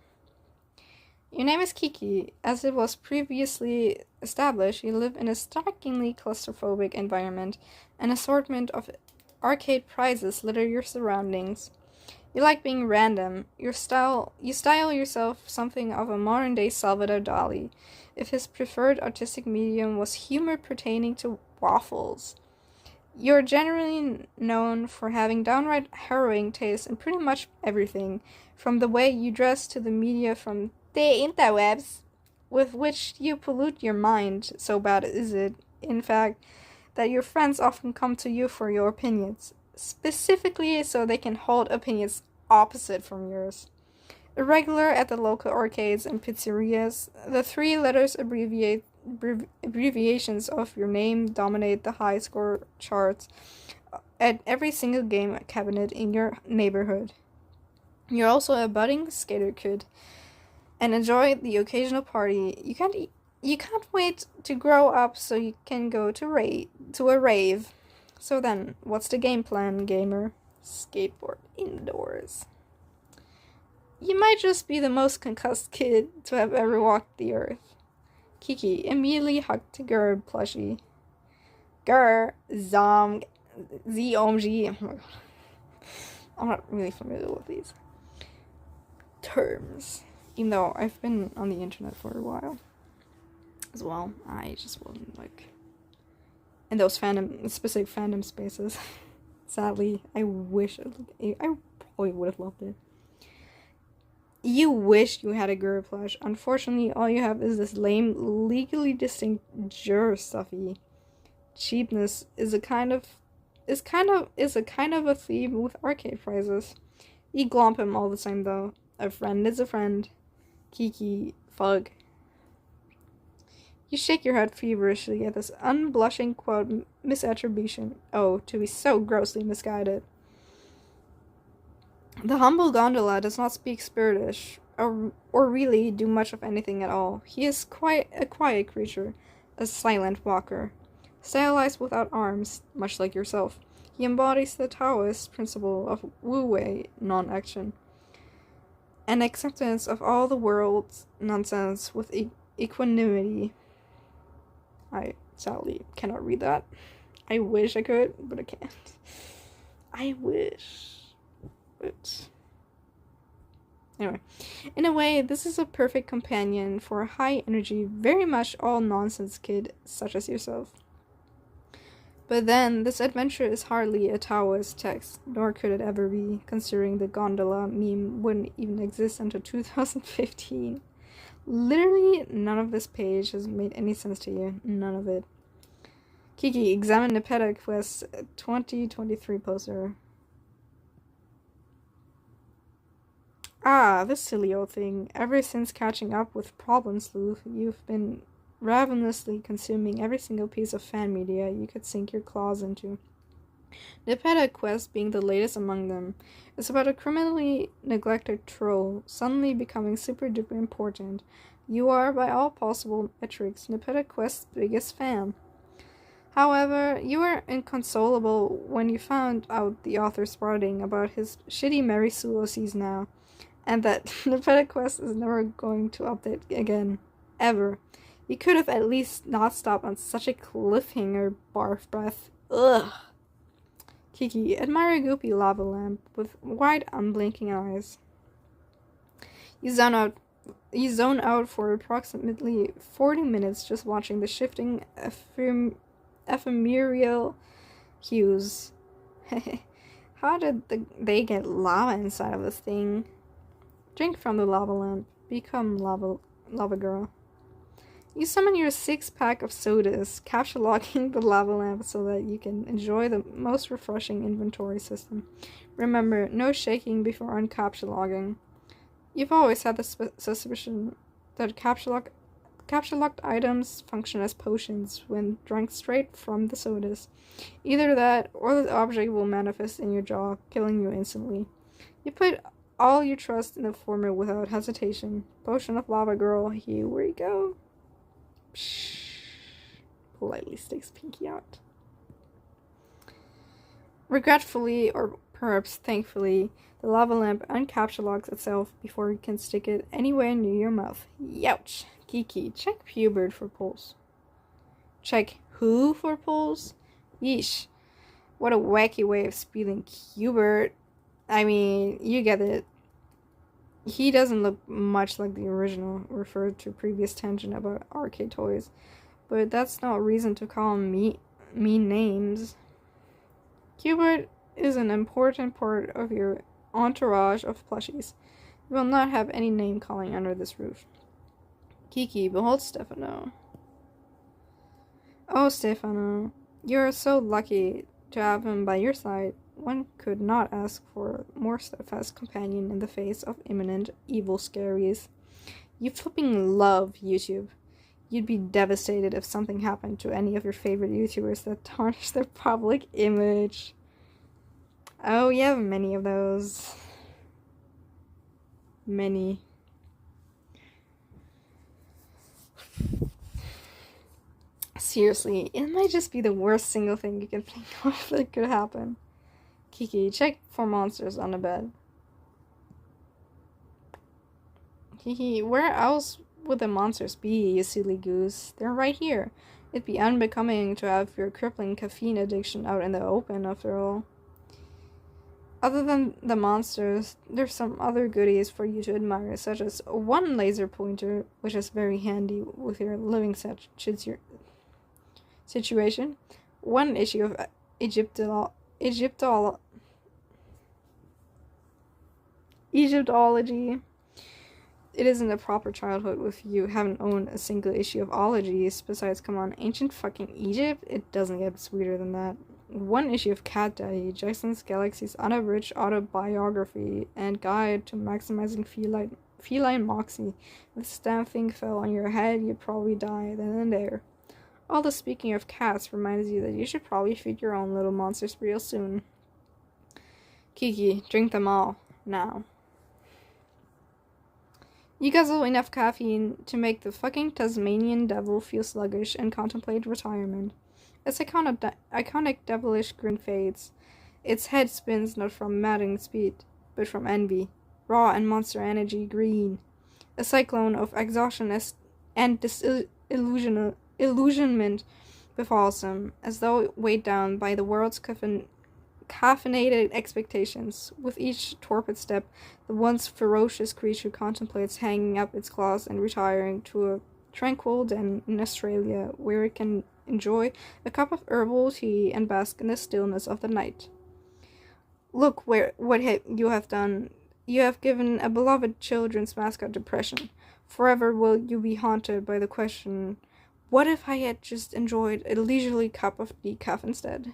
Your name is Kiki. As it was previously established, you live in a starkly claustrophobic environment. An assortment of arcade prizes litter your surroundings. You like being random. You style yourself something of a modern-day Salvador Dali, if his preferred artistic medium was humor pertaining to waffles. You're generally known for having downright harrowing taste in pretty much everything, from the way you dress to the media from the interwebs with which you pollute your mind. So bad is it, in fact, that your friends often come to you for your opinions. specifically so they can hold opinions opposite from yours. A regular at the local arcades and pizzerias, the three letters abbreviations of your name dominate the high score charts at every single game cabinet in your neighborhood. You're also a budding skater kid and enjoy the occasional party. You can't wait to grow up so you can go to a rave. So then, what's the game plan, gamer? Skateboard indoors. You might just be the most concussed kid to have ever walked the earth. Kiki immediately hugged the Gur plushie. Gur, Zom, ZOMG. Oh my god. I'm not really familiar with these terms. Even though I've been on the internet for a while as well. I just wasn't like in those specific fandom spaces. Sadly, I probably would have loved it. You wish you had a Gur plush. Unfortunately, all you have is this lame, legally distinct Jur stuffy. Cheapness is a kind of a theme with arcade prizes. You glomp him all the same though. A friend is a friend. Kiki, fug. You shake your head feverishly at this unblushing quote misattribution. Oh, to be so grossly misguided. The humble gondola does not speak Spiritish, or really do much of anything at all. He is quite a quiet creature, a silent walker. Stylized without arms, much like yourself. He embodies the Taoist principle of wu-wei, non-action. An acceptance of all the world's nonsense with equanimity. I sadly cannot read that. I wish I could, but I can't. I wish. But anyway, in a way, this is a perfect companion for a high-energy, very much all-nonsense kid such as yourself. But then, this adventure is hardly a Taoist text, nor could it ever be, considering the gondola meme wouldn't even exist until 2015. Literally, none of this page has made any sense to you. None of it. Kiki, examine the Peta Quest 2023 poster. Ah, this silly old thing. Ever since catching up with Problem Sleuth, you've been ravenously consuming every single piece of fan media you could sink your claws into. The Peta Quest being the latest among them. It's about a criminally neglected troll suddenly becoming super duper important. You are, by all possible metrics, the Peta Quest's biggest fan. However, you were inconsolable when you found out the author's writing about his shitty Mary Sue OCs now, and that the Peta Quest is never going to update again. Ever. You could have at least not stopped on such a cliffhanger, barf breath. Ugh. Kiki, admire a goopy lava lamp with wide, unblinking eyes. You zone out for approximately 40 minutes just watching the shifting ephemeral hues. How did they get lava inside of this thing? Drink from the lava lamp. Become lava girl. You summon your 6-pack of sodas, capture-locking the lava lamp so that you can enjoy the most refreshing inventory system. Remember, no shaking before uncapture-logging. You've always had the suspicion that capture-locked items function as potions when drunk straight from the sodas. Either that, or the object will manifest in your jaw, killing you instantly. You put all your trust in the former without hesitation. Potion of Lava Girl, here we go. Psh, politely sticks pinky out. Regretfully, or perhaps thankfully, the lava lamp uncapture-locks itself before you can stick it anywhere near your mouth. Youch! Kiki, check Pubert for pulse. Check who for pulse? Yeesh. What a wacky way of spelling Qbert. I mean, you get it. He doesn't look much like the original, referred to previous tangent about arcade toys, but that's no reason to call him mean names. Qbert is an important part of your entourage of plushies. You will not have any name calling under this roof. Kiki, behold Stefano. Oh, Stefano, you are so lucky to have him by your side. One could not ask for a more steadfast companion in the face of imminent evil scaries. You flipping love YouTube. You'd be devastated if something happened to any of your favorite YouTubers that tarnished their public image. Oh, you have many of those. Many. Seriously, it might just be the worst single thing you can think of that could happen. Kiki, check for monsters on the bed. Kiki, where else would the monsters be, you silly goose? They're right here. It'd be unbecoming to have your crippling caffeine addiction out in the open, after all. Other than the monsters, there's some other goodies for you to admire, such as one laser pointer, which is very handy with your living situation, one issue of Egyptology. It isn't a proper childhood if you haven't owned a single issue of ologies. Besides, come on, ancient fucking Egypt? It doesn't get sweeter than that. One issue of Cat Daddy, Jackson's Galaxy's unabridged autobiography and guide to maximizing feline moxie. If this damn thing fell on your head, you'd probably die then and there. All the speaking of cats reminds you that you should probably feed your own little monsters real soon. Kiki, drink them all. Now. You guzzle enough caffeine to make the fucking Tasmanian devil feel sluggish and contemplate retirement. Its iconic devilish grin fades. Its head spins not from maddening speed, but from envy. Raw and monster energy green. A cyclone of exhaustion and disillusionment befalls him, as though weighed down by the world's caffeinated expectations. With each torpid step, the once ferocious creature contemplates hanging up its claws and retiring to a tranquil den in Australia, where it can enjoy a cup of herbal tea and bask in the stillness of the night. Look what you have done. You have given a beloved children's mascot depression. Forever will you be haunted by the question, what if I had just enjoyed a leisurely cup of decaf instead?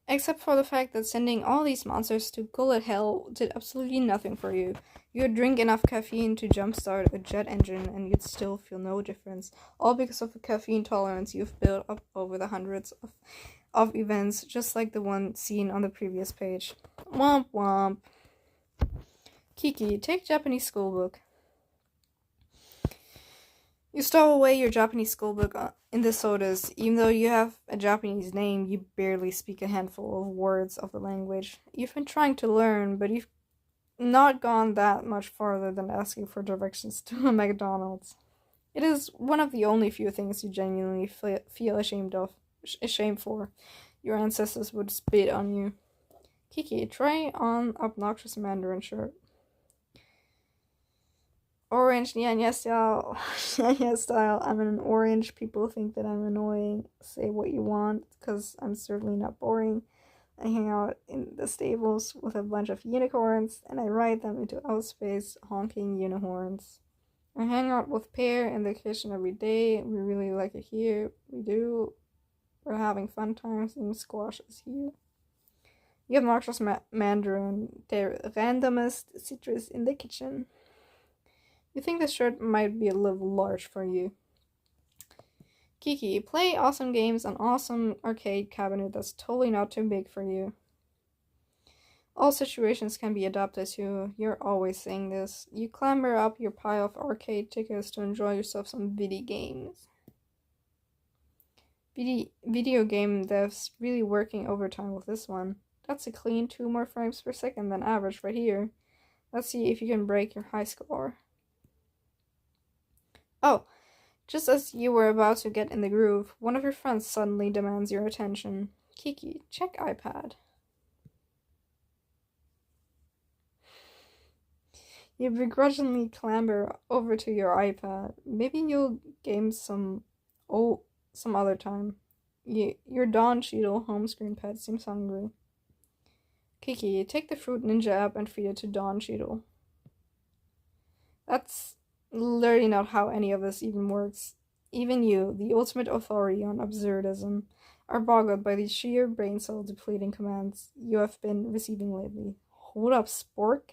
Except for the fact that sending all these monsters to gullet hell did absolutely nothing for you. You would drink enough caffeine to jumpstart a jet engine and you'd still feel no difference, all because of the caffeine tolerance you've built up over the hundreds of events, just like the one seen on the previous page. Womp womp. Kiki, take Japanese schoolbook. You stow away your Japanese schoolbook in the sodas. Even though you have a Japanese name, you barely speak a handful of words of the language. You've been trying to learn, but you've not gone that much farther than asking for directions to a McDonald's. It is one of the only few things you genuinely feel ashamed for. Your ancestors would spit on you. Kiki, try on obnoxious Mandarin shirt. Orange, yeah, style. Yeah, style. I'm an orange. People think that I'm annoying. Say what you want, because I'm certainly not boring. I hang out in the stables with a bunch of unicorns, and I ride them into outer space, honking unicorns. I hang out with Pear in the kitchen every day. We really like it here. We do. We're having fun times eating squashes here. You have Marshall's Mandarin, the randomest citrus in the kitchen. You think this shirt might be a little large for you. Kiki, play awesome games on awesome arcade cabinet that's totally not too big for you. All situations can be adapted to. You're always saying this. You clamber up your pile of arcade tickets to enjoy yourself some video games. Video game devs really working overtime with this one. That's a clean 2 more frames per second than average right here. Let's see if you can break your high score. Oh, just as you were about to get in the groove, one of your friends suddenly demands your attention. Kiki, check iPad. You begrudgingly clamber over to your iPad. Maybe you'll game some other time. Your Don Cheadle home screen pet seems hungry. Kiki, take the Fruit Ninja app and feed it to Don Cheadle. That's literally not how any of this even works. Even you, the ultimate authority on absurdism, are boggled by the sheer brain cell depleting commands you have been receiving lately. Hold up, spork.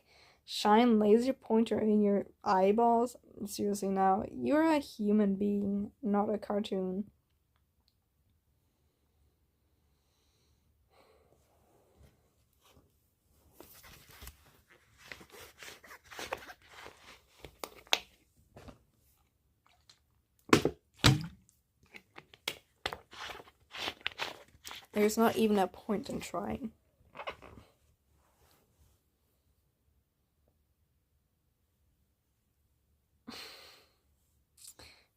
Shine laser pointer in your eyeballs. Seriously now, you're a human being, not a cartoon. There's not even a point in trying.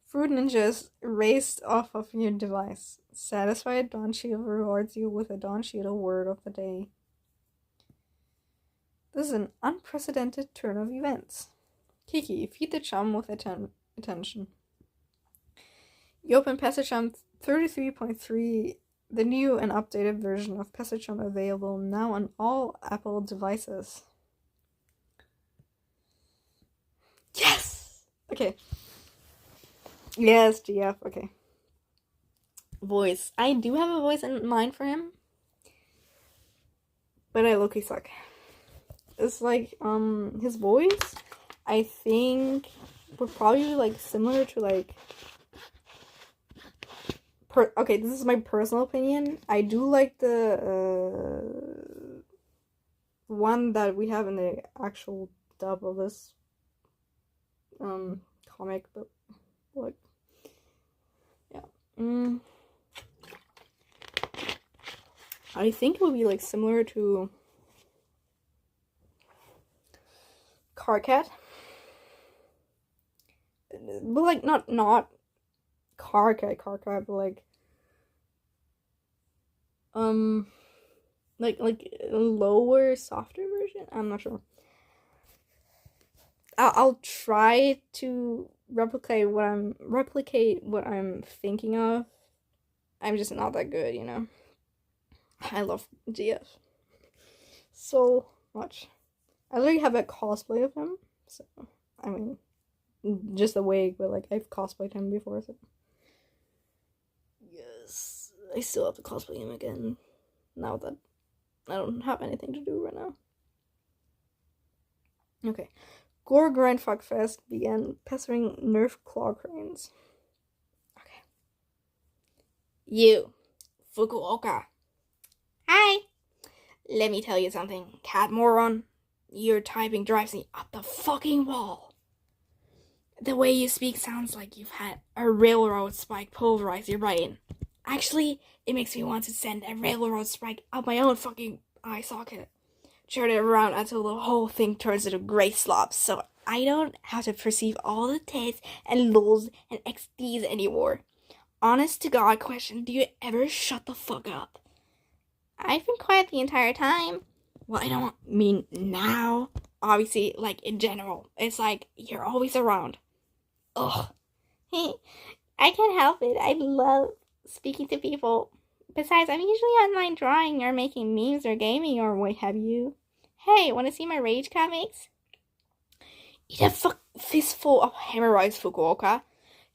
Fruit Ninjas raced off of your device. Satisfied, Don Cheadle rewards you with a Don Cheadle word of the day. This is an unprecedented turn of events. Kiki, feed the chum with attention. You open Passagechum 33.3, the new and updated version of Passagechum available now on all Apple devices. Yes! Okay. Yes, GF, okay. Voice. I do have a voice in mind for him, but I low-key suck. It's like, his voice, I think, would probably be, like, similar to, like, okay, this is my personal opinion. I do like the, one that we have in the actual dub of this, comic, but, like, yeah. I think it would be, like, similar to Carcat. But, like, not Carcat, but, like a lower, softer version? I'm not sure. I'll try to replicate what I'm thinking of. I'm just not that good, you know. I love GF so much. I literally have a cosplay of him, so I mean, just a wig, but like I've cosplayed him before, so yes, I still have to cosplay him again now that I don't have anything to do right now. Okay. Gore Grind Fuck Fest began pestering Nerf claw cranes. Okay. You, Fukuoka. Hi. Let me tell you something, cat moron. Your typing drives me up the fucking wall. The way you speak sounds like you've had a railroad spike pulverize your brain. Actually, it makes me want to send a railroad spike up my own fucking eye socket. Turn it around until the whole thing turns into gray slobs, so I don't have to perceive all the tits and lulls and XDs anymore. Honest to God question, do you ever shut the fuck up? I've been quiet the entire time. Well, I don't mean now. Obviously, like, in general. It's like, you're always around. Ugh. Hey, I can't help it. I love speaking to people. Besides, I'm usually online drawing or making memes or gaming or what have you. Hey, wanna see my rage comics? Eat a fistful of hemorrhoids, Fukuoka.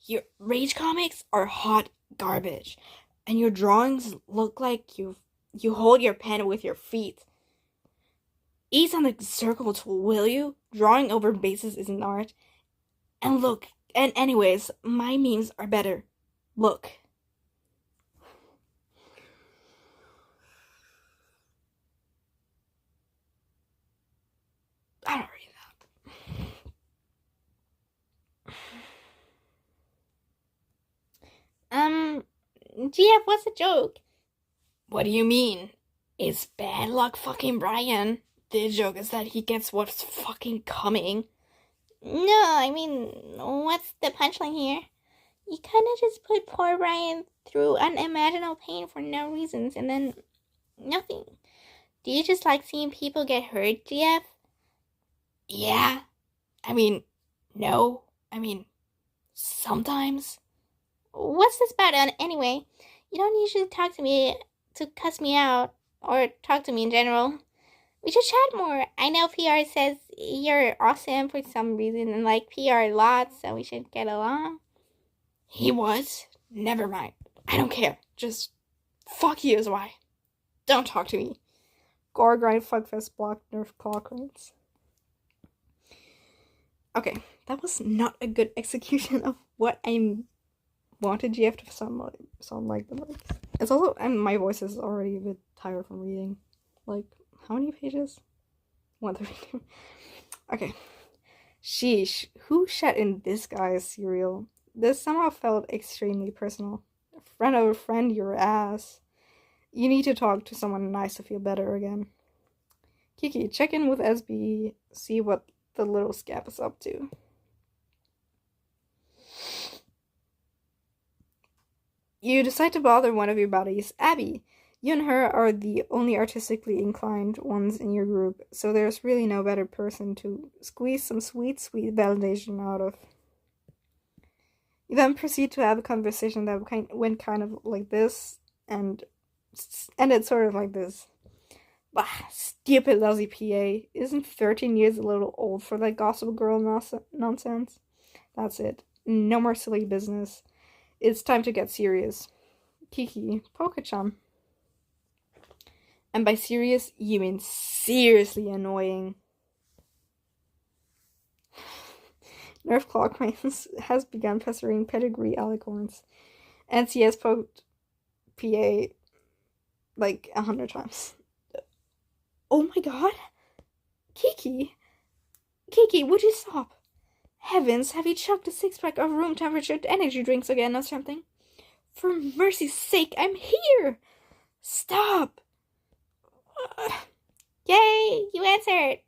Your rage comics are hot garbage. And your drawings look like you hold your pen with your feet. Ease on the circle tool, will you? Drawing over bases is an art. And look, and anyways, my memes are better. Look. I don't read that. GF, what's the joke? What do you mean? It's bad luck fucking Brian. The joke is that he gets what's fucking coming. No, I mean, what's the punchline here? You kinda just put poor Brian through unimaginable pain for no reasons, and then nothing. Do you just like seeing people get hurt, GF? Yeah. I mean, no. I mean, sometimes. What's this about anyway? You don't usually talk to me to cuss me out, or talk to me in general. We should chat more. I know PR says you're awesome for some reason and like PR a lot, so we should get along. He was? Never mind. I don't care. Just fuck you is why. Don't talk to me. Gore grind fuckfest block nerf claw cranes. Okay, that was not a good execution of what I wanted GF to sound like. It's also, and my voice is already a bit tired from reading. Like, how many pages? 132. Okay. Sheesh, who shat in this guy's cereal? This somehow felt extremely personal. Friend of a friend, your ass. You need to talk to someone nice to feel better again. Kiki, check in with SB, see what the little scab is up to. You decide to bother one of your buddies, Abby. You and her are the only artistically inclined ones in your group, so there's really no better person to squeeze some sweet, sweet validation out of. You then proceed to have a conversation that went kind of like this, and ended sort of like this. Bah, stupid lousy PA. Isn't 13 years a little old for that gossip girl nonsense? That's it. No more silly business. It's time to get serious. Kiki, Poke-chan. And by serious, you mean seriously annoying. Nerf Claw Cranes has begun pestering pedigree alicorns, and she has poked PA like 100 times. Oh my god! Kiki, would you stop? Heavens, have you chugged a 6-pack of room temperature energy drinks again or something? For mercy's sake, I'm here! Stop! Yay, you answered!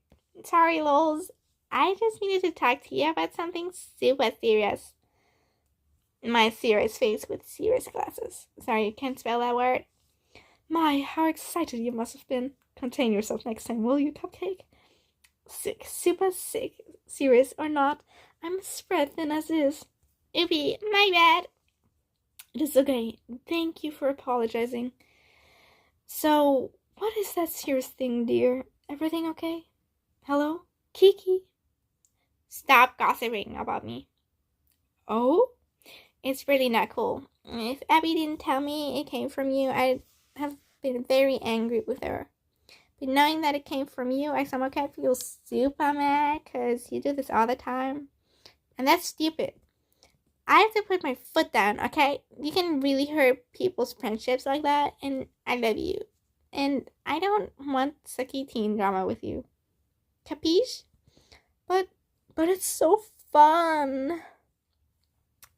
Sorry, lols. I just needed to talk to you about something super serious. My serious face with serious glasses. Sorry, you can't spell that word. My, how excited you must have been. Contain yourself next time, will you, Cupcake? Sick, super sick, serious or not, I'm spread thin as is. Oopie, my bad. It is okay. Thank you for apologizing. So, what is that serious thing, dear? Everything okay? Hello? Kiki? Stop gossiping about me. Oh? It's really not cool. If Abby didn't tell me it came from you, I'd have been very angry with her. But knowing that it came from you, I somehow can't feel super mad because you do this all the time. And that's stupid. I have to put my foot down, okay? You can really hurt people's friendships like that, and I love you. And I don't want sucky teen drama with you. Capiche? But it's so fun.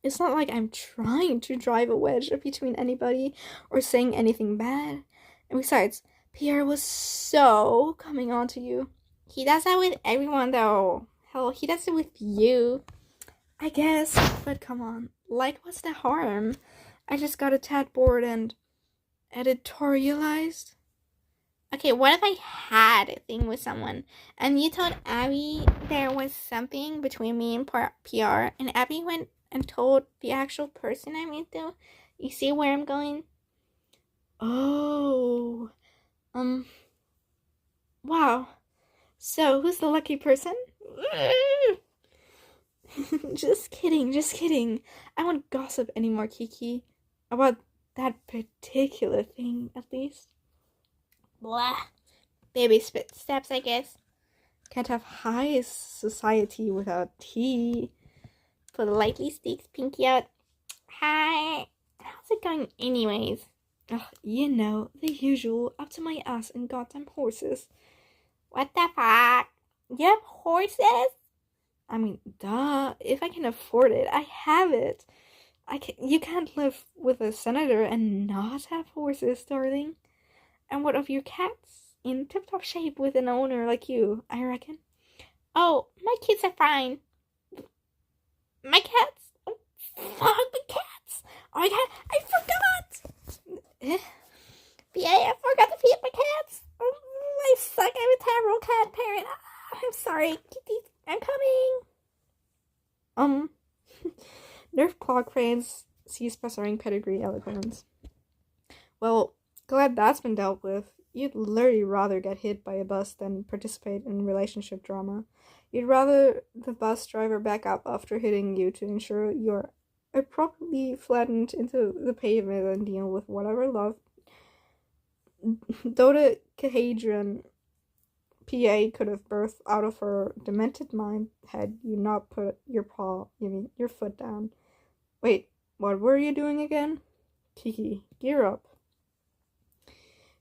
It's not like I'm trying to drive a wedge between anybody or saying anything bad. And besides, Pierre was so coming on to you. He does that with everyone, though. Hell, he does it with you. I guess, but come on. Like, what's the harm? I just got a tad bored and editorialized. Okay, what if I had a thing with someone and you told Abby there was something between me and PR, and Abby went and told the actual person I'm into? You see where I'm going? Oh. Wow. So, who's the lucky person? Just kidding. I won't gossip anymore, Kiki. About that particular thing, at least. Blah. Baby steps, I guess. Can't have high society without tea. Politely sticks Pinky out. Hi. How's it going anyways? Ugh, you know, the usual, up to my ass in goddamn horses. What the fuck? You have horses? I mean, duh. If I can afford it, I have it. You can't live with a senator and not have horses, darling. And what of your cats? In tip-top shape with an owner like you, I reckon. Oh, my kids are fine. My cats? Oh, fuck the cats! Oh my god, I forgot! Yeah, I forgot to feed my cats. Oh, I suck. I'm a terrible cat parent. I'm sorry. I'm coming. Nerf Claw Cranes sees pursuing pedigree alicorns. Well, glad that's been dealt with. You'd literally rather get hit by a bus than participate in relationship drama. You'd rather the bus driver back up after hitting you to ensure you're I probably flattened into the pavement and deal with whatever love dodecahedron PA could have birthed out of her demented mind had you not put your foot down. Wait, what were you doing again? Kiki, gear up.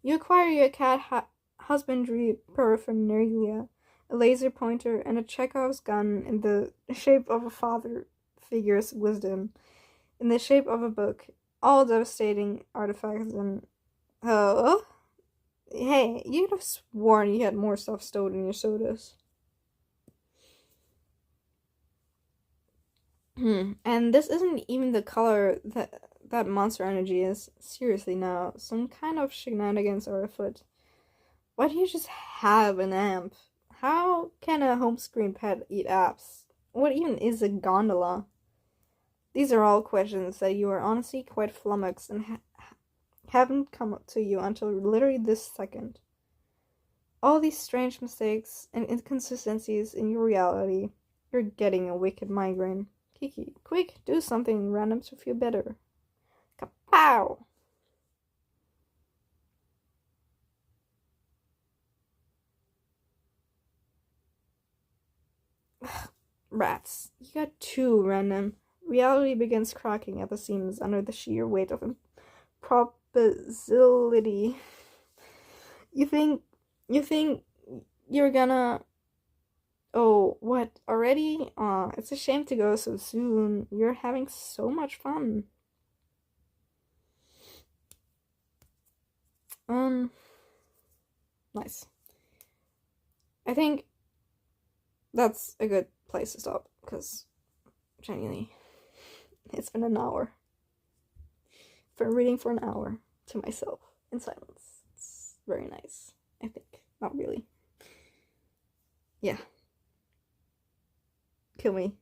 You acquire your cat husbandry paraphernalia, a laser pointer, and a Chekhov's gun in the shape of a father figure's wisdom, in the shape of a book, all devastating artifacts and... Oh? Hey, you'd have sworn you had more stuff stowed in your sodas. And this isn't even the color that monster energy is. Seriously now, some kind of shenanigans are afoot. Why do you just have an amp? How can a home screen pet eat apps? What even is a gondola? These are all questions that you are honestly quite flummoxed and haven't come up to you until literally this second. All these strange mistakes and inconsistencies in your reality. You're getting a wicked migraine. Kiki, quick, do something random to feel better. Kapow! Rats. You got too random. Reality begins cracking at the seams under the sheer weight of improbability. You think you're gonna... Oh, what? Already? Aw, it's a shame to go so soon. You're having so much fun. Nice. I think that's a good place to stop, because genuinely, it's been an hour. For reading for an hour to myself in silence. It's very nice, I think. Not really. Yeah. Kill me.